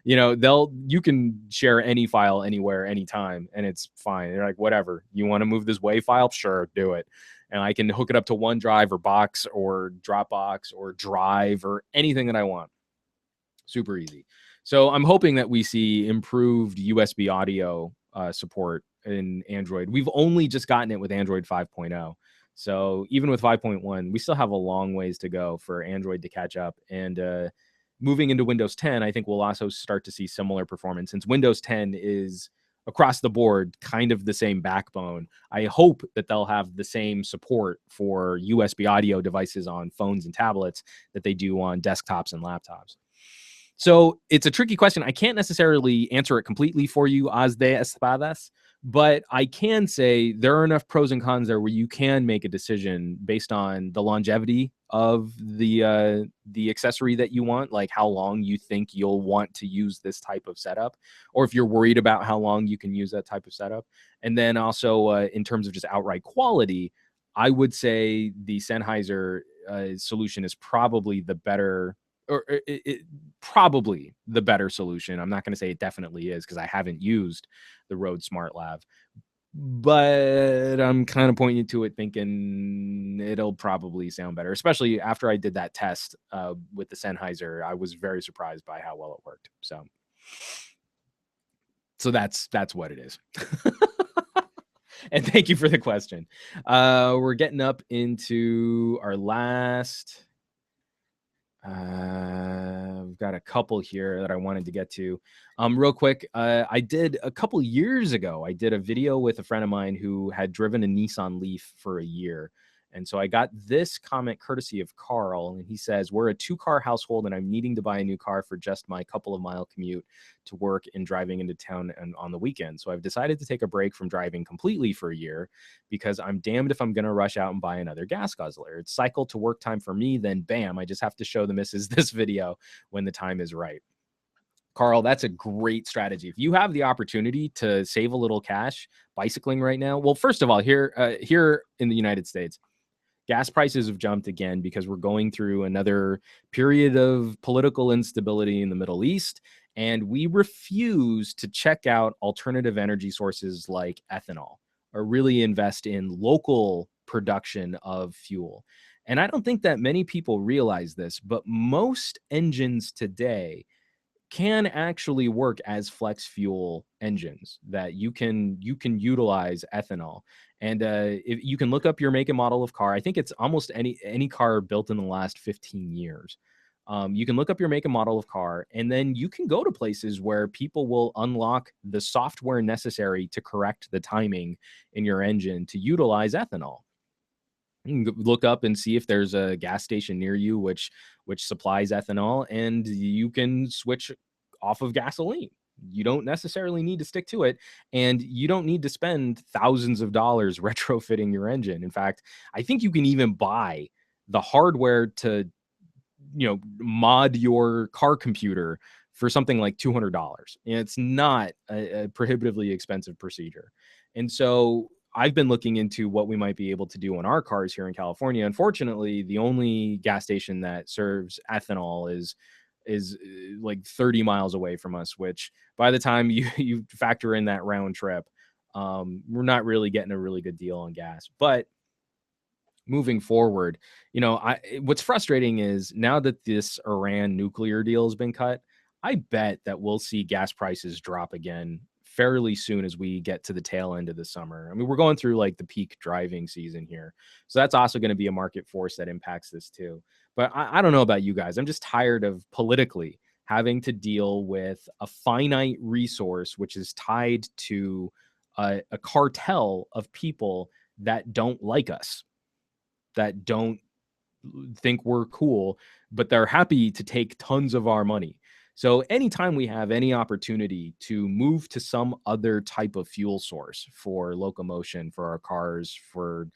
you can share any file anywhere, anytime, and it's fine. They're like, whatever, you want to move this WAV file, sure, do it, and I can hook it up to OneDrive or Box or Dropbox or Drive or anything that I want. Super easy. So I'm hoping that we see improved USB audio support in Android. We've only just gotten it with Android 5.0. So even with 5.1, we still have a long ways to go for Android to catch up. And moving into Windows 10, I think we'll also start to see similar performance. Since Windows 10 is across the board kind of the same backbone, I hope that they'll have the same support for USB audio devices on phones and tablets that they do on desktops and laptops. So it's a tricky question. I can't necessarily answer it completely for you, Az de Espadas, but I can say there are enough pros and cons there where you can make a decision based on the longevity of the accessory that you want, like how long you think you'll want to use this type of setup, or if you're worried about how long you can use that type of setup. And then also in terms of just outright quality, I would say the Sennheiser solution is probably the better, or probably the better solution. I'm not going to say it definitely is because I haven't used the Rode Smart Lav, but I'm kind of pointing to it thinking it'll probably sound better, especially after I did that test with the Sennheiser. I was very surprised by how well it worked. So that's what it is. And thank you for the question. We're getting up into our last I've got a couple here that I wanted to get to. Real quick, I did a couple years ago, I did a video with a friend of mine who had driven a Nissan Leaf for a year. And so I got this comment courtesy of Carl, and he says, "We're a 2-car household, and I'm needing to buy a new car for just my couple of mile commute to work and driving into town and on the weekend. So I've decided to take a break from driving completely for a year because I'm damned if I'm going to rush out and buy another gas guzzler. It's cycle to work time for me. Then bam, I just have to show the missus this video when the time is right." Carl, that's a great strategy. If you have the opportunity to save a little cash bicycling right now, well, first of all, here in the United States, gas prices have jumped again because we're going through another period of political instability in the Middle East, and we refuse to check out alternative energy sources like ethanol or really invest in local production of fuel. And I don't think that many people realize this, but most engines today can actually work as flex fuel engines that you can utilize ethanol. And if you can look up your make and model of car, I think it's almost any car built in the last 15 years. You can look up your make and model of car, and then you can go to places where people will unlock the software necessary to correct the timing in your engine to utilize ethanol. You can look up and see if there's a gas station near you which supplies ethanol, and you can switch off of gasoline. You don't necessarily need to stick to it, and you don't need to spend thousands of dollars retrofitting your engine. In fact, I think you can even buy the hardware to mod your car computer for something like $200. And it's not a prohibitively expensive procedure. And so I've been looking into what we might be able to do on our cars here in California. Unfortunately, the only gas station that serves ethanol is like 30 miles away from us, which by the time you factor in that round trip, we're not really getting a really good deal on gas. But moving forward, what's frustrating is now that this Iran nuclear deal has been cut, I bet that we'll see gas prices drop again fairly soon as we get to the tail end of the summer. I mean, we're going through like the peak driving season here. So that's also going to be a market force that impacts this too. But I don't know about you guys. I'm just tired of politically having to deal with a finite resource, which is tied to a cartel of people that don't like us, that don't think we're cool, but they're happy to take tons of our money. So anytime we have any opportunity to move to some other type of fuel source for locomotion, for our cars, for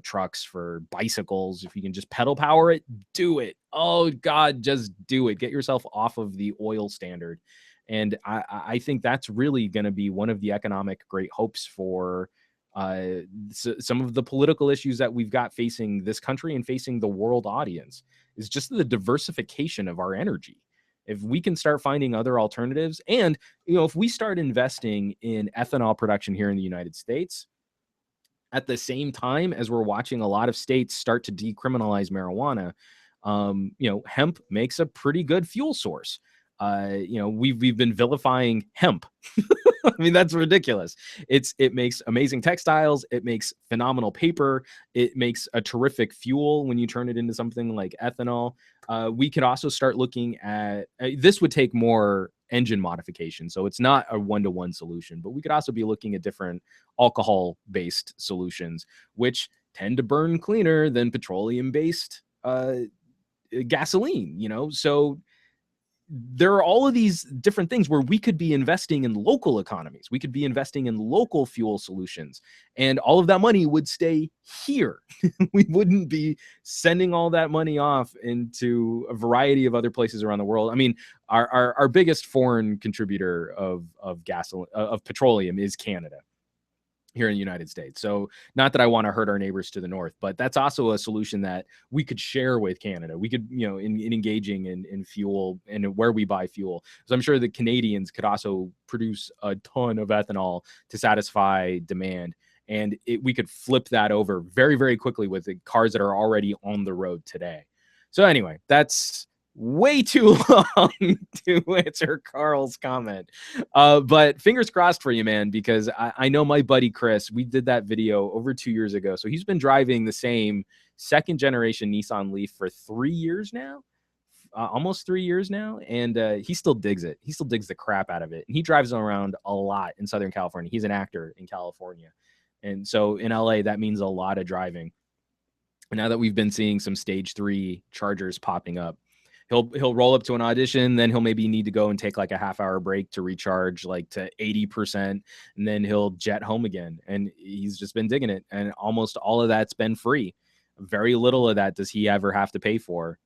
trucks, for bicycles, if you can just pedal power it, do it. Oh God, just do it. Get yourself off of the oil standard. And I think that's really going to be one of the economic great hopes for some of the political issues that we've got facing this country and facing the world audience, is just the diversification of our energy. If we can start finding other alternatives, and if we start investing in ethanol production here in the United States at the same time as we're watching a lot of states start to decriminalize marijuana, hemp makes a pretty good fuel source. We've been vilifying hemp. I mean, that's ridiculous. It makes amazing textiles. It makes phenomenal paper. It makes a terrific fuel when you turn it into something like ethanol. We could also start looking at this would take more engine modification, so it's not a one-to-one solution, but we could also be looking at different alcohol-based solutions, which tend to burn cleaner than petroleum-based gasoline. So there are all of these different things where we could be investing in local economies. We could be investing in local fuel solutions, and all of that money would stay here. We wouldn't be sending all that money off into a variety of other places around the world. I mean, our biggest foreign contributor of gasoline, of petroleum, is Canada here in the United States. So not that I want to hurt our neighbors to the north, but that's also a solution that we could share with Canada. We could, in engaging in fuel and where we buy fuel. So I'm sure the Canadians could also produce a ton of ethanol to satisfy demand. And we could flip that over very, very quickly with the cars that are already on the road today. So anyway, that's way too long to answer Carl's comment. But fingers crossed for you, man, because I know my buddy Chris, we did that video over 2 years ago. So he's been driving the same second generation Nissan Leaf for 3 years now. almost 3 years now, and he still digs it. He still digs the crap out of it. And he drives around a lot in Southern California. He's an actor in California. And so in LA, that means a lot of driving. And now that we've been seeing some stage 3 chargers popping up, he'll roll up to an audition, then he'll maybe need to go and take like a half-hour break to recharge like to 80%, and then he'll jet home again. And he's just been digging it. And almost all of that's been free. Very little of that does he ever have to pay for.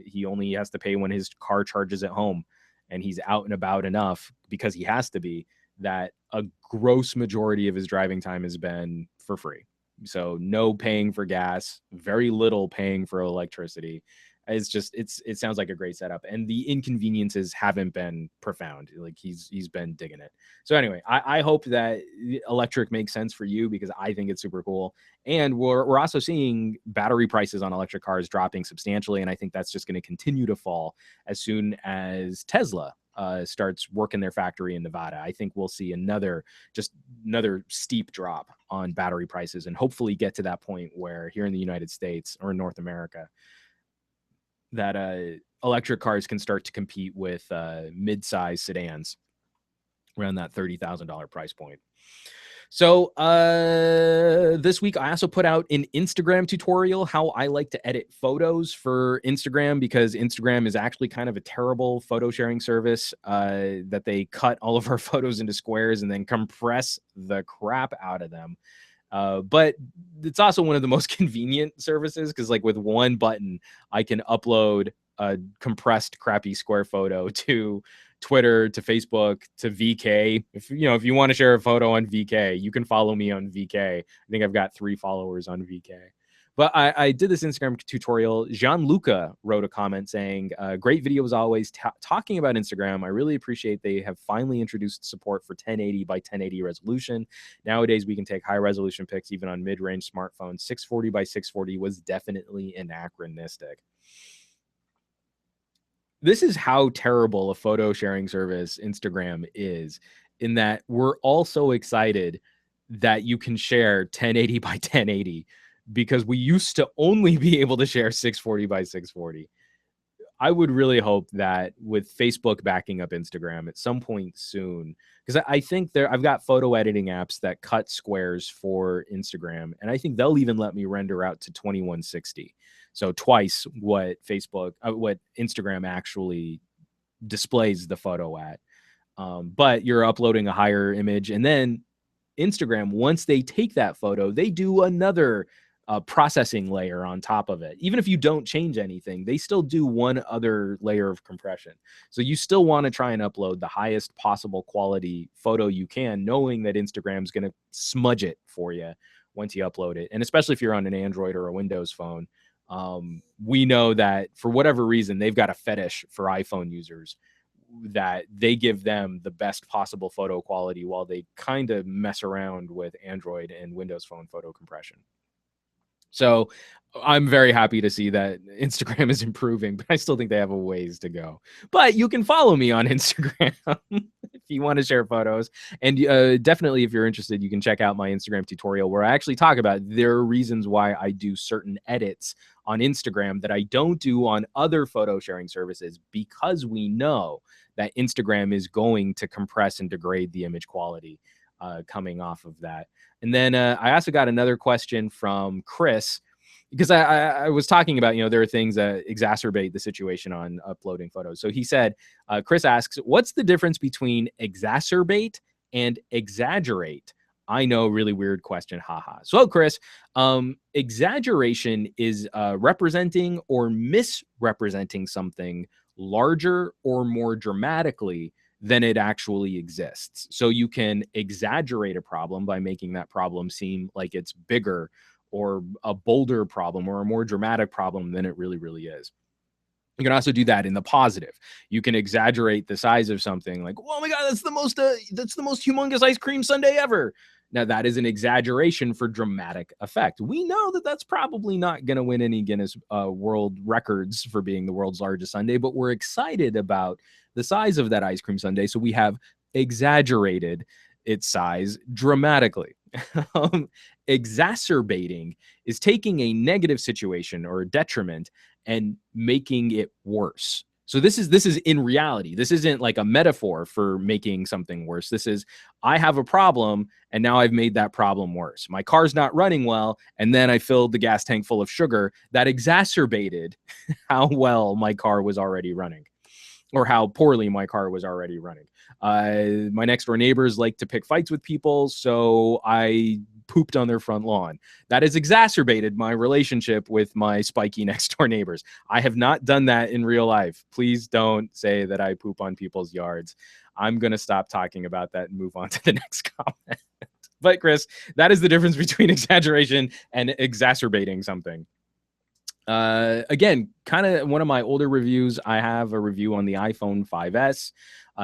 He only has to pay when his car charges at home, and he's out and about enough because he has to be, that a gross majority of his driving time has been for free. So no paying for gas, very little paying for electricity. It sounds like a great setup, and the inconveniences haven't been profound. Like he's been digging it. So anyway, I hope that electric makes sense for you, because I think it's super cool. And we're also seeing battery prices on electric cars dropping substantially, and I think that's just going to continue to fall as soon as Tesla starts working their factory in Nevada. I think we'll see another steep drop on battery prices, and hopefully get to that point where here in the United States or in North America, that electric cars can start to compete with mid-size sedans around that $30,000 price point. So this week, I also put out an Instagram tutorial, how I like to edit photos for Instagram, because Instagram is actually kind of a terrible photo sharing service, that they cut all of our photos into squares and then compress the crap out of them. But it's also one of the most convenient services, because like with one button, I can upload a compressed crappy square photo to Twitter, to Facebook, to VK. If you want to share a photo on VK, you can follow me on VK. I think I've got 3 followers on VK. But I did this Instagram tutorial. Gianluca wrote a comment saying, great video as always, talking about Instagram. I really appreciate they have finally introduced support for 1080 by 1080 resolution. Nowadays, we can take high resolution pics even on mid-range smartphones. 640 by 640 was definitely anachronistic. This is how terrible a photo sharing service Instagram is, in that we're all so excited that you can share 1080 by 1080, because we used to only be able to share 640 by 640. I would really hope that with Facebook backing up Instagram at some point soon, because I think I've got photo editing apps that cut squares for Instagram, and I think they'll even let me render out to 2160. So twice what Instagram actually displays the photo at. But you're uploading a higher image, and then Instagram, once they take that photo, they do another processing layer on top of it. Even if you don't change anything, they still do one other layer of compression. So you still want to try and upload the highest possible quality photo you can, knowing that Instagram's going to smudge it for you once you upload it. And especially if you're on an Android or a Windows phone, we know that for whatever reason, they've got a fetish for iPhone users, that they give them the best possible photo quality while they kind of mess around with Android and Windows Phone photo compression. So I'm very happy to see that Instagram is improving, but I still think they have a ways to go. But you can follow me on Instagram if you want to share photos. And definitely, if you're interested, you can check out my Instagram tutorial where I actually talk about there are reasons why I do certain edits on Instagram that I don't do on other photo sharing services, because we know that Instagram is going to compress and degrade the image quality coming off of that. And then I also got another question from Chris, because I was talking about, there are things that exacerbate the situation on uploading photos. So he said, Chris asks, what's the difference between exacerbate and exaggerate? I know, really weird question, haha. So Chris, exaggeration is representing or misrepresenting something larger or more dramatically than it actually exists. So you can exaggerate a problem by making that problem seem like it's bigger or a bolder problem or a more dramatic problem than it really, really is. You can also do that in the positive. You can exaggerate the size of something, like, oh my God, that's the most humongous ice cream sundae ever. Now that is an exaggeration for dramatic effect. We know that that's probably not going to win any Guinness World Records for being the world's largest sundae, but we're excited about the size of that ice cream sundae. So we have exaggerated its size dramatically. Exacerbating is taking a negative situation or a detriment and making it worse. So this is in reality. This isn't like a metaphor for making something worse. This is, I have a problem and now I've made that problem worse. My car's not running well, and then I filled the gas tank full of sugar that exacerbated how well my car was already running, or how poorly my car was already running. My next door neighbors like to pick fights with people, so I pooped on their front lawn. That has exacerbated my relationship with my spiky next door neighbors. I have not done that in real life. Please don't say that I poop on people's yards. I'm going to stop talking about that and move on to the next comment. But Chris, that is the difference between exaggeration and exacerbating something. Again, kind of one of my older reviews. I have a review on the iPhone 5S.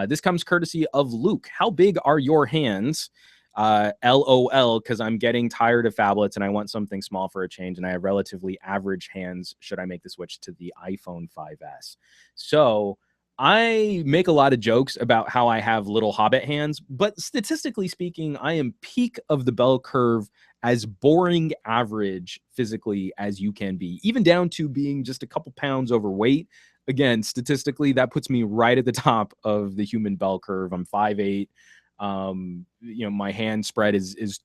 This comes courtesy of Luke. How big are your hands? LOL, because I'm getting tired of phablets and I want something small for a change, and I have relatively average hands should I make the switch to the iPhone 5S. So I make a lot of jokes about how I have little hobbit hands, but statistically speaking, I am peak of the bell curve, as boring average physically as you can be, even down to being just a couple pounds overweight. Again, statistically, that puts me right at the top of the human bell curve. I'm 5'8". My hand spread is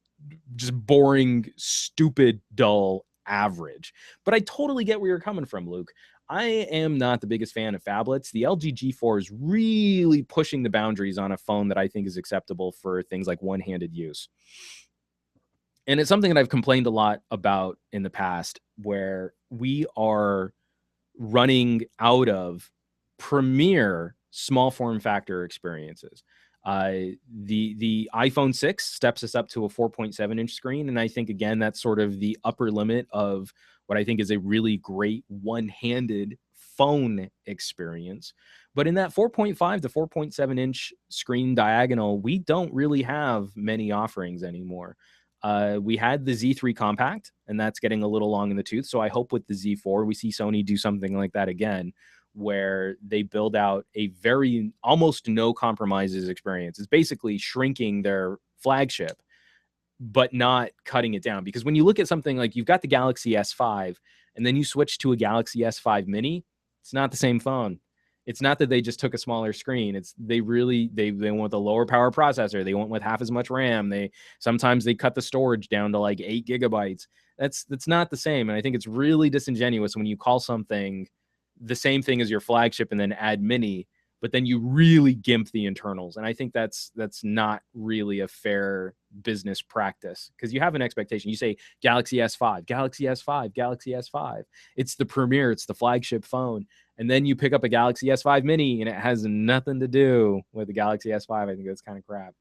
just boring, stupid, dull average. But I totally get where you're coming from, Luke. I am not the biggest fan of phablets. The LG G4 is really pushing the boundaries on a phone that I think is acceptable for things like one-handed use. And it's something that I've complained a lot about in the past, where we are running out of premier small form factor experiences. The iPhone 6 steps us up to a 4.7-inch screen, and I think, again, that's sort of the upper limit of what I think is a really great one-handed phone experience. But in that 4.5 to 4.7-inch screen diagonal, we don't really have many offerings anymore. We had the Z3 Compact, and that's getting a little long in the tooth. So I hope with the Z4, we see Sony do something like that again, where they build out a very almost no compromises experience. It's basically shrinking their flagship, but not cutting it down. Because when you look at something like, you've got the Galaxy S5, and then you switch to a Galaxy S5 Mini, it's not the same phone. It's not that they just took a smaller screen. It's they want the lower power processor. They want with half as much RAM. Sometimes they cut the storage down to like 8 gigabytes. That's not the same. And I think it's really disingenuous when you call something the same thing as your flagship and then add mini, but then you really gimp the internals. And I think that's not really a fair business practice, because you have an expectation. You say Galaxy S5, Galaxy S5, Galaxy S5. It's the premier, it's the flagship phone. And then you pick up a Galaxy S5 Mini and it has nothing to do with the Galaxy S5. I think that's kind of crap.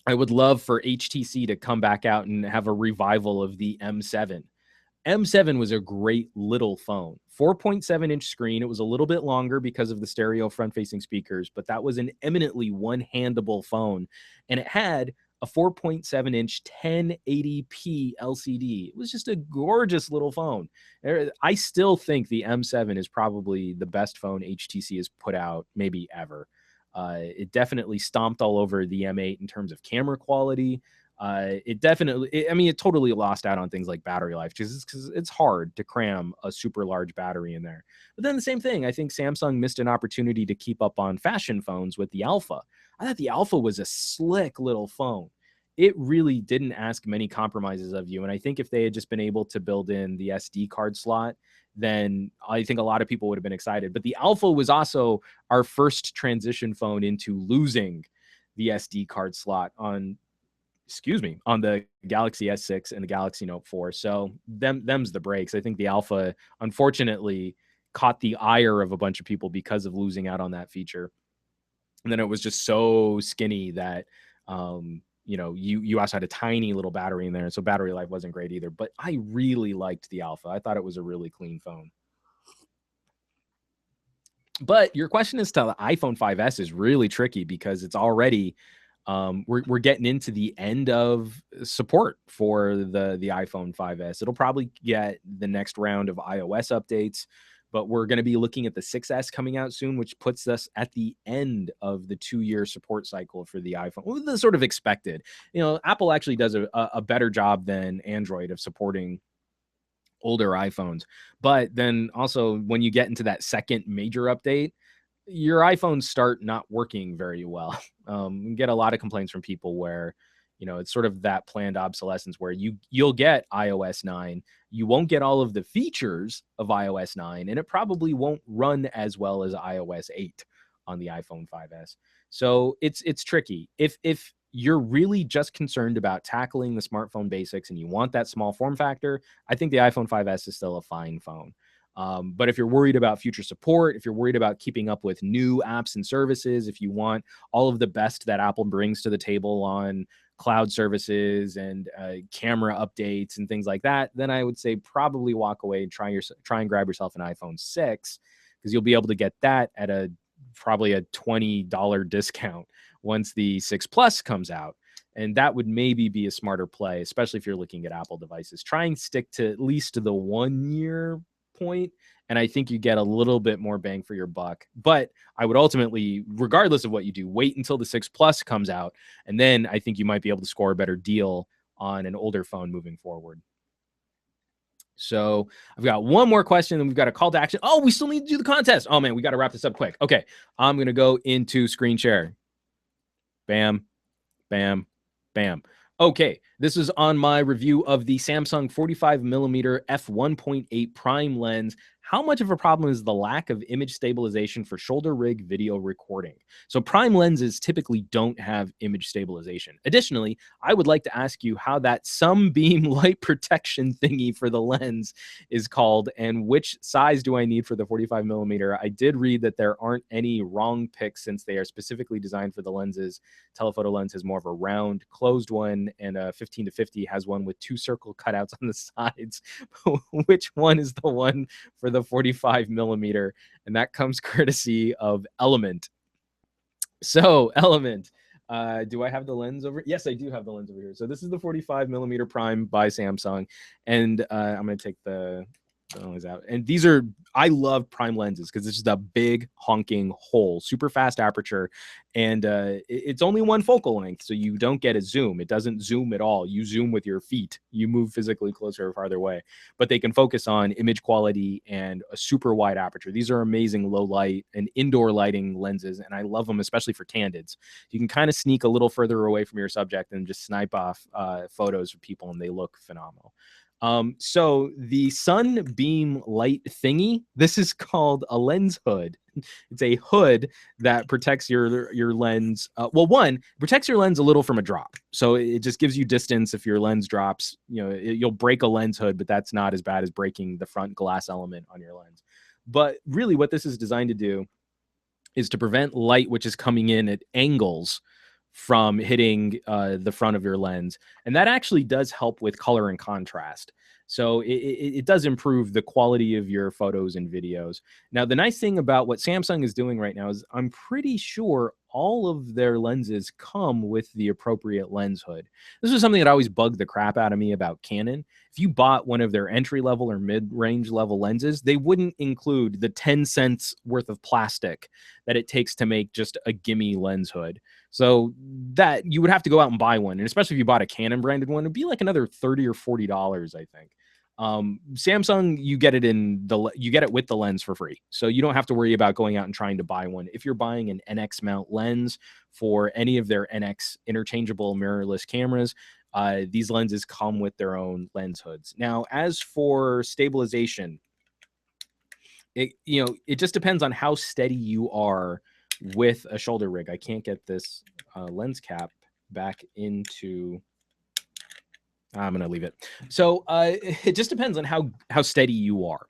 I would love for HTC to come back out and have a revival of the M7. M7 was a great little phone. 4.7-inch screen. It was a little bit longer because of the stereo front-facing speakers, but that was an eminently one-handable phone. And it had a 4.7-inch 1080p LCD. It was just a gorgeous little phone. I still think the M7 is probably the best phone HTC has put out, maybe ever. It definitely stomped all over the M8 in terms of camera quality. It totally lost out on things like battery life, because it's hard to cram a super large battery in there. But then the same thing, I think Samsung missed an opportunity to keep up on fashion phones with the Alpha. I thought the Alpha was a slick little phone. It really didn't ask many compromises of you. And I think if they had just been able to build in the SD card slot, then I think a lot of people would have been excited. But the Alpha was also our first transition phone into losing the SD card slot on the Galaxy S6 and the Galaxy Note 4. So them's the breaks. I think the Alpha, unfortunately, caught the ire of a bunch of people because of losing out on that feature. And then it was just so skinny that, you also had a tiny little battery in there. So battery life wasn't great either. But I really liked the Alpha. I thought it was a really clean phone. But your question as to the iPhone 5S is really tricky, because it's already... we're getting into the end of support for the iPhone 5S. It'll probably get the next round of iOS updates, but we're going to be looking at the 6S coming out soon, which puts us at the end of the 2-year support cycle for the iPhone. Well, that's sort of expected. Apple actually does a better job than Android of supporting older iPhones. But then also when you get into that second major update, your iPhones start not working very well. You get a lot of complaints from people where, you know, it's sort of that planned obsolescence where you'll get iOS 9, you won't get all of the features of iOS 9, and it probably won't run as well as iOS 8 on the iPhone 5S. So it's tricky. If you're really just concerned about tackling the smartphone basics and you want that small form factor, I think the iPhone 5S is still a fine phone. But if you're worried about future support, if you're worried about keeping up with new apps and services, if you want all of the best that Apple brings to the table on cloud services and camera updates and things like that, then I would say probably walk away and try and grab yourself an iPhone 6, because you'll be able to get that at probably a $20 discount once the 6 Plus comes out. And that would maybe be a smarter play, especially if you're looking at Apple devices. Try and stick to at least the 1 year point, and I think you get a little bit more bang for your buck. But I would ultimately, regardless of what you do, wait until the 6 Plus comes out, and then I think you might be able to score a better deal on an older phone moving forward. So I've got one more question, and we've got a call to action. Oh, we still need to do the contest. Oh man, we got to wrap this up quick. Okay, I'm gonna go into screen share. Bam, bam, bam. Okay, this is on my review of the Samsung 45mm f1.8 prime lens. How much of a problem is the lack of image stabilization for shoulder rig video recording? So prime lenses typically don't have image stabilization. Additionally, I would like to ask you how that sunbeam light protection thingy for the lens is called, and which size do I need for the 45mm? I did read that there aren't any wrong picks since they are specifically designed for the lenses. Telephoto lens has more of a round closed one, and a 15-50 has one with 2 circle cutouts on the sides. Which one is the one for the 45mm? And that comes courtesy of Element. So Element, do I have the lens over? Yes, I do have the lens over here. So this is the 45mm prime by Samsung, and I'm going to take the lens out. And these are, I love prime lenses because it's just a big honking hole, super fast aperture, and it's only one focal length, so you don't get a zoom. It doesn't zoom at all. You zoom with your feet. You move physically closer or farther away, but they can focus on image quality and a super wide aperture. These are amazing low light and indoor lighting lenses, and I love them, especially for candids. You can kind of sneak a little further away from your subject and just snipe off photos of people, and they look phenomenal. So the sunbeam light thingy, this is called a lens hood. It's a hood that protects your lens. Well, one, protects your lens a little from a drop. So it just gives you distance if your lens drops. You know, you'll break a lens hood, but that's not as bad as breaking the front glass element on your lens. But really what this is designed to do is to prevent light which is coming in at angles from hitting the front of your lens. And that actually does help with color and contrast. So it does improve the quality of your photos and videos. Now, the nice thing about what Samsung is doing right now is I'm pretty sure all of their lenses come with the appropriate lens hood. This is something that always bugged the crap out of me about Canon. If you bought one of their entry level or mid-range level lenses, they wouldn't include the 10 cents worth of plastic that it takes to make just a gimme lens hood. So that you would have to go out and buy one. And especially if you bought a Canon branded one, it'd be like another $30 or $40, I think. Samsung, you get it with the lens for free. So you don't have to worry about going out and trying to buy one. If you're buying an NX mount lens for any of their NX interchangeable mirrorless cameras, these lenses come with their own lens hoods. Now, as for stabilization, it just depends on how steady you are with a shoulder rig. I can't get this lens cap back into. I'm going to leave it. So it just depends on how steady you are.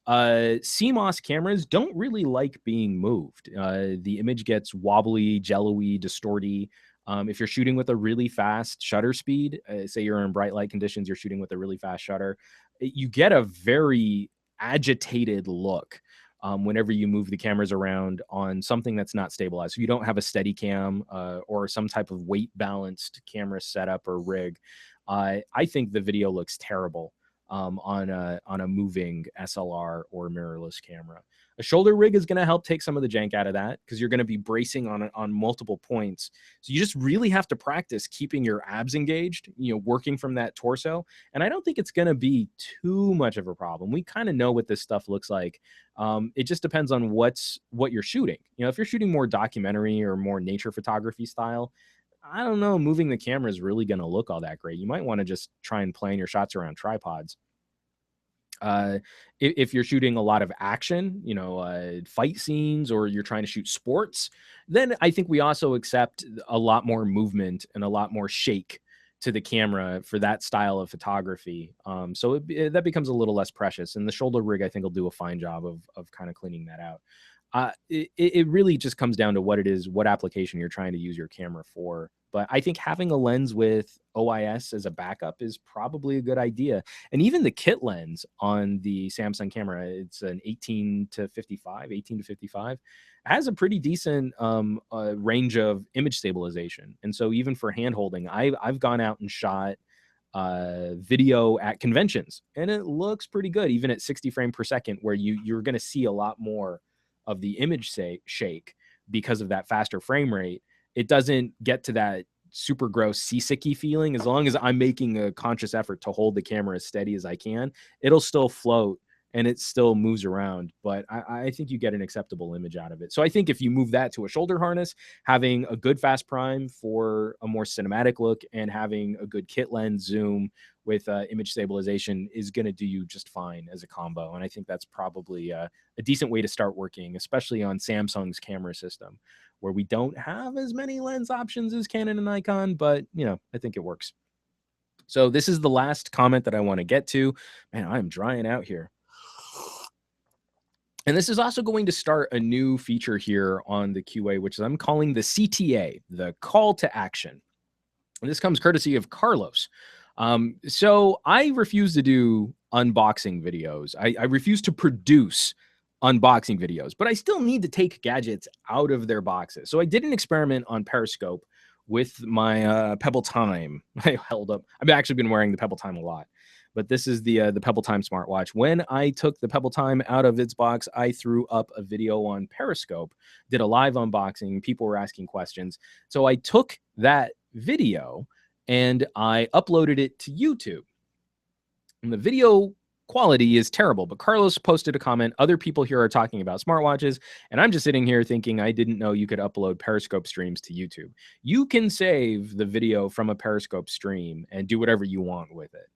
CMOS cameras don't really like being moved. The image gets wobbly, jello-y, distorty. If you're shooting with a really fast shutter speed, say you're in bright light conditions, you're shooting with a really fast shutter, you get a very agitated look whenever you move the cameras around on something that's not stabilized. So you don't have a steady cam or some type of weight balanced camera setup or rig. I think the video looks terrible on a moving SLR or mirrorless camera. A shoulder rig is going to help take some of the jank out of that because you're going to be bracing on multiple points. So you just really have to practice keeping your abs engaged, working from that torso. And I don't think it's going to be too much of a problem. We kind of know what this stuff looks like. It just depends on what you're shooting. If you're shooting more documentary or more nature photography style, I don't know, moving the camera is really going to look all that great. You might want to just try and plan your shots around tripods. If you're shooting a lot of action, fight scenes, or you're trying to shoot sports, then I think we also accept a lot more movement and a lot more shake to the camera for that style of photography. So that becomes a little less precious, and the shoulder rig, I think, will do a fine job of kind of cleaning that out. It really just comes down to what it is, what application you're trying to use your camera for. But I think having a lens with OIS as a backup is probably a good idea. And even the kit lens on the Samsung camera, it's an 18 to 55, has a pretty decent range of image stabilization. And so even for hand holding, I've gone out and shot video at conventions, and it looks pretty good, even at 60 frames per second, where you're going to see a lot more of the image shake because of that faster frame rate. It doesn't get to that super gross seasicky feeling. As long as I'm making a conscious effort to hold the camera as steady as I can, it'll still float and it still moves around. But I think you get an acceptable image out of it. So I think if you move that to a shoulder harness, having a good fast prime for a more cinematic look and having a good kit lens zoom with image stabilization is going to do you just fine as a combo. And I think that's probably a decent way to start working, especially on Samsung's camera system, where we don't have as many lens options as Canon and Nikon, but I think it works. So this is the last comment that I want to get to. Man, I'm drying out here. And this is also going to start a new feature here on the QA, which is I'm calling the CTA, the call to action. And this comes courtesy of Carlos. So I refuse to do unboxing videos. I refuse to produce unboxing videos, but I still need to take gadgets out of their boxes. So I did an experiment on Periscope with my Pebble Time. I held up. I've actually been wearing the Pebble Time a lot, but this is the Pebble Time smartwatch. When I took the Pebble Time out of its box, I threw up a video on Periscope, did a live unboxing. People were asking questions. So I took that video and I uploaded it to YouTube. And the video quality is terrible, but Carlos posted a comment. Other people here are talking about smartwatches, and I'm just sitting here thinking I didn't know you could upload Periscope streams to YouTube. You can save the video from a Periscope stream and do whatever you want with it.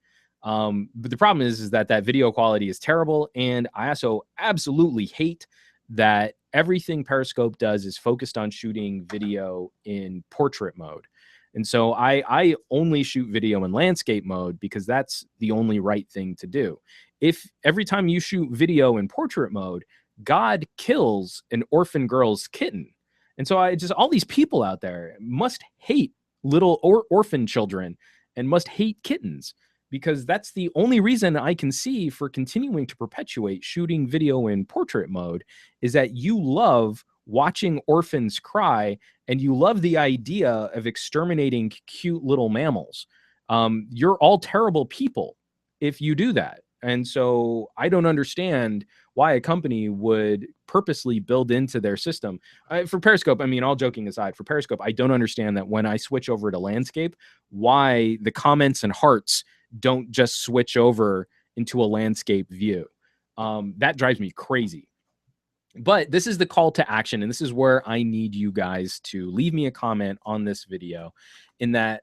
But the problem is that video quality is terrible, and I also absolutely hate that everything Periscope does is focused on shooting video in portrait mode. And so I only shoot video in landscape mode because that's the only right thing to do. If every time you shoot video in portrait mode, God kills an orphan girl's kitten. And so all these people out there must hate little orphan children and must hate kittens, because that's the only reason I can see for continuing to perpetuate shooting video in portrait mode, is that you love watching orphans cry, and you love the idea of exterminating cute little mammals. You're all terrible people if you do that. And so I don't understand why a company would purposely build into their system. For Periscope, I mean, all joking aside, for Periscope, I don't understand that when I switch over to landscape, why the comments and hearts don't just switch over into a landscape view. That drives me crazy. But this is the call to action, and this is where I need you guys to leave me a comment on this video, in that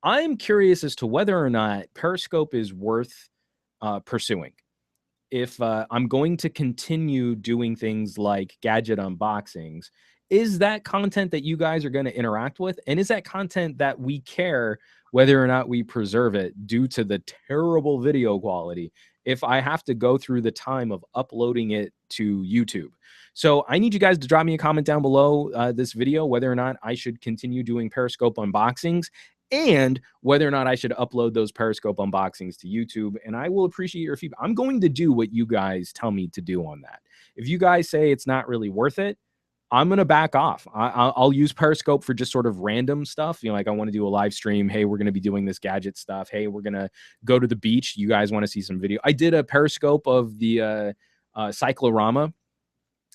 I'm curious as to whether or not Periscope is worth pursuing. If I'm going to continue doing things like gadget unboxings, is that content that you guys are going to interact with? And is that content that we care whether or not we preserve it due to the terrible video quality if I have to go through the time of uploading it to YouTube? So I need you guys to drop me a comment down below this video, whether or not I should continue doing Periscope unboxings and whether or not I should upload those Periscope unboxings to YouTube. And I will appreciate your feedback. I'm going to do what you guys tell me to do on that. If you guys say it's not really worth it, I'm going to back off. I'll use Periscope for just sort of random stuff. Like I want to do a live stream. Hey, we're going to be doing this gadget stuff. Hey, we're going to go to the beach. You guys want to see some video? I did a Periscope of the cyclorama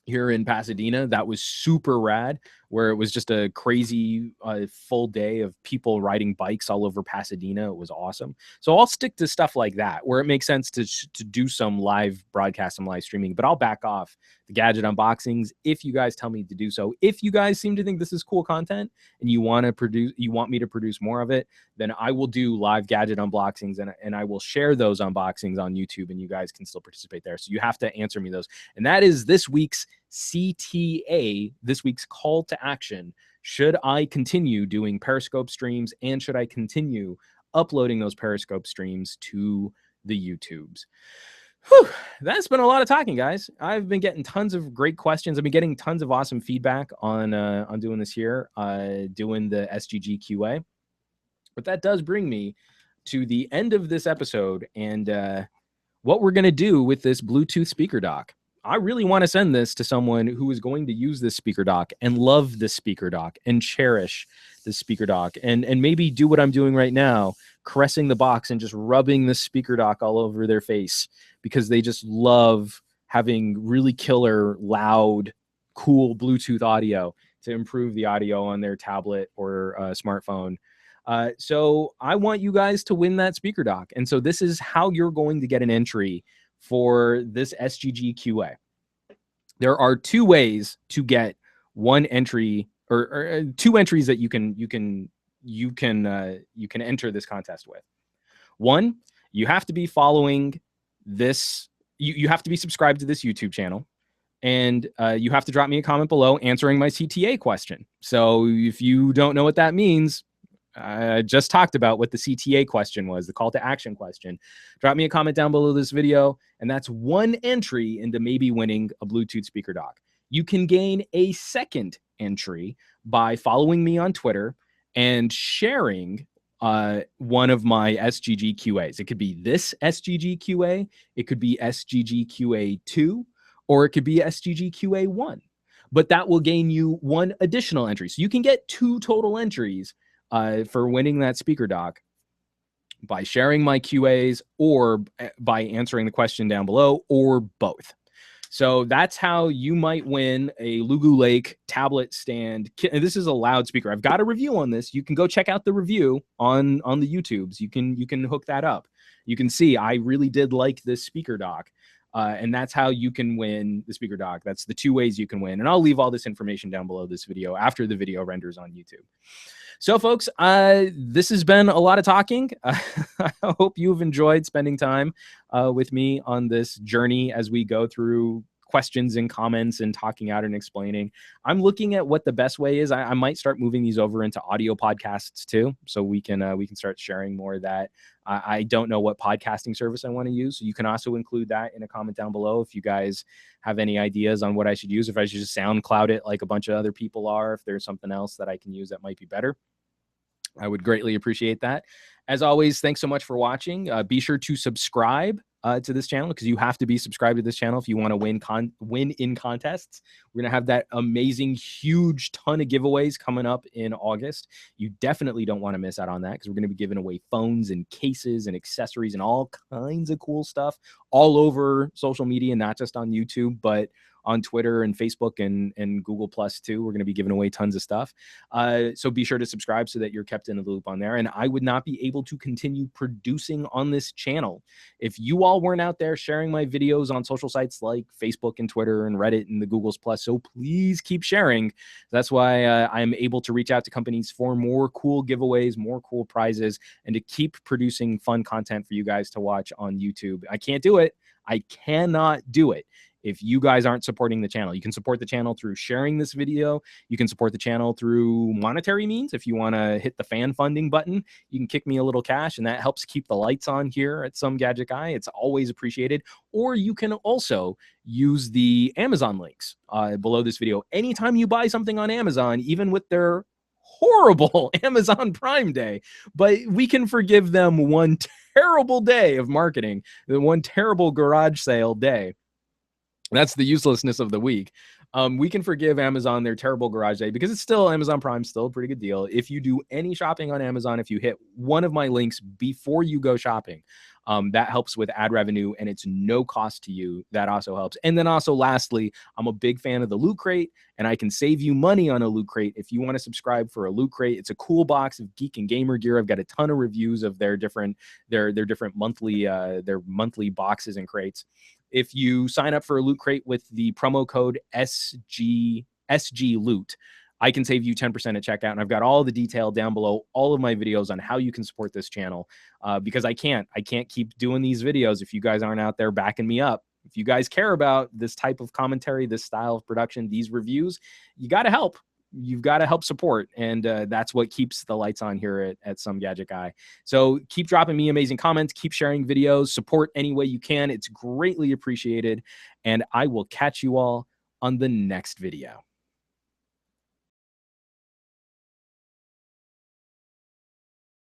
here in Pasadena. That was super rad, where it was just a crazy full day of people riding bikes all over Pasadena. It was awesome. So I'll stick to stuff like that where it makes sense to do some live broadcast, some live streaming, but I'll back off the gadget unboxings if you guys tell me to do so. If you guys seem to think this is cool content and you want me to produce more of it, then I will do live gadget unboxings, and I will share those unboxings on YouTube, and you guys can still participate there. So you have to answer me those. And that is this week's CTA, this week's call to action. Should I continue doing Periscope streams, and should I continue uploading those Periscope streams to the YouTubes? Whew, that's been a lot of talking, guys. I've been getting tons of great questions. I've been getting tons of awesome feedback on doing this here, doing the SGGQA. But that does bring me to the end of this episode and what we're going to do with this Bluetooth speaker dock. I really want to send this to someone who is going to use this speaker dock and love this speaker dock and cherish this speaker dock, and maybe do what I'm doing right now, caressing the box and just rubbing the speaker dock all over their face, because they just love having really killer, loud, cool Bluetooth audio to improve the audio on their tablet or smartphone. So I want you guys to win that speaker dock. And so this is how you're going to get an entry for this SGGQA. There are two ways to get one entry, or two entries that you can enter this contest with. One, you have to be following this. You have to be subscribed to this YouTube channel, and you have to drop me a comment below answering my CTA question. So if you don't know what that means, I just talked about what the CTA question was, the call to action question. Drop me a comment down below this video, and that's one entry into maybe winning a Bluetooth speaker dock. You can gain a second entry by following me on Twitter and sharing one of my SGGQAs. It could be this SGGQA, it could be SGGQA2, or it could be SGGQA1. But that will gain you one additional entry. So you can get two total entries for winning that speaker dock by sharing my QAs, or by answering the question down below, or both. So that's how you might win a Lugu Lake tablet stand. This is a loudspeaker. I've got a review on this. You can go check out the review on the YouTubes. You can hook that up. You can see I really did like this speaker dock. And that's how you can win the speaker dock. That's the two ways you can win. And I'll leave all this information down below this video after the video renders on YouTube. So, folks, this has been a lot of talking. I hope you've enjoyed spending time with me on this journey as we go through questions and comments and talking out and explaining. I'm looking at what the best way is. I might start moving these over into audio podcasts too, so we can start sharing more of that. I don't know what podcasting service I want to use, so you can also include that in a comment down below if you guys have any ideas on what I should use, if I should just SoundCloud it like a bunch of other people are, if there's something else that I can use that might be better. I would greatly appreciate that. As always, thanks so much for watching. Be sure to subscribe to this channel, because you have to be subscribed to this channel if you want to win in contests. We're going to have that amazing, huge ton of giveaways coming up in August. You definitely don't want to miss out on that, because we're going to be giving away phones and cases and accessories and all kinds of cool stuff all over social media, not just on YouTube, but on Twitter and Facebook and Google Plus too. We're going to be giving away tons of stuff. So be sure to subscribe so that you're kept in the loop on there. And I would not be able to continue producing on this channel if you all weren't out there sharing my videos on social sites like Facebook and Twitter and Reddit and the Googles Plus. So please keep sharing. That's why I'm able to reach out to companies for more cool giveaways, more cool prizes, and to keep producing fun content for you guys to watch on YouTube. I can't do it. I cannot do it if you guys aren't supporting the channel. You can support the channel through sharing this video. You can support the channel through monetary means. If you want to hit the fan funding button, you can kick me a little cash, and that helps keep the lights on here at Some Gadget Guy. It's always appreciated. Or you can also use the Amazon links below this video. Anytime you buy something on Amazon, even with their horrible Amazon Prime Day, but we can forgive them one terrible day of marketing, the one terrible garage sale day. That's the uselessness of the week. We can forgive Amazon their terrible garage day because it's still Amazon Prime, still a pretty good deal. If you do any shopping on Amazon, if you hit one of my links before you go shopping, that helps with ad revenue and it's no cost to you. That also helps. And then also lastly, I'm a big fan of the Loot Crate and I can save you money on a Loot Crate. If you want to subscribe for a Loot Crate, it's a cool box of geek and gamer gear. I've got a ton of reviews of their different monthly boxes and crates. If you sign up for a Loot Crate with the promo code SGLoot, I can save you 10% at checkout. And I've got all the detail down below, all of my videos on how you can support this channel, because I can't keep doing these videos if you guys aren't out there backing me up. If you guys care about this type of commentary, this style of production, these reviews, you got to help. You've got to help support. And that's what keeps the lights on here at Some Gadget Guy. So keep dropping me amazing comments, keep sharing videos, support any way you can. It's greatly appreciated. And I will catch you all on the next video.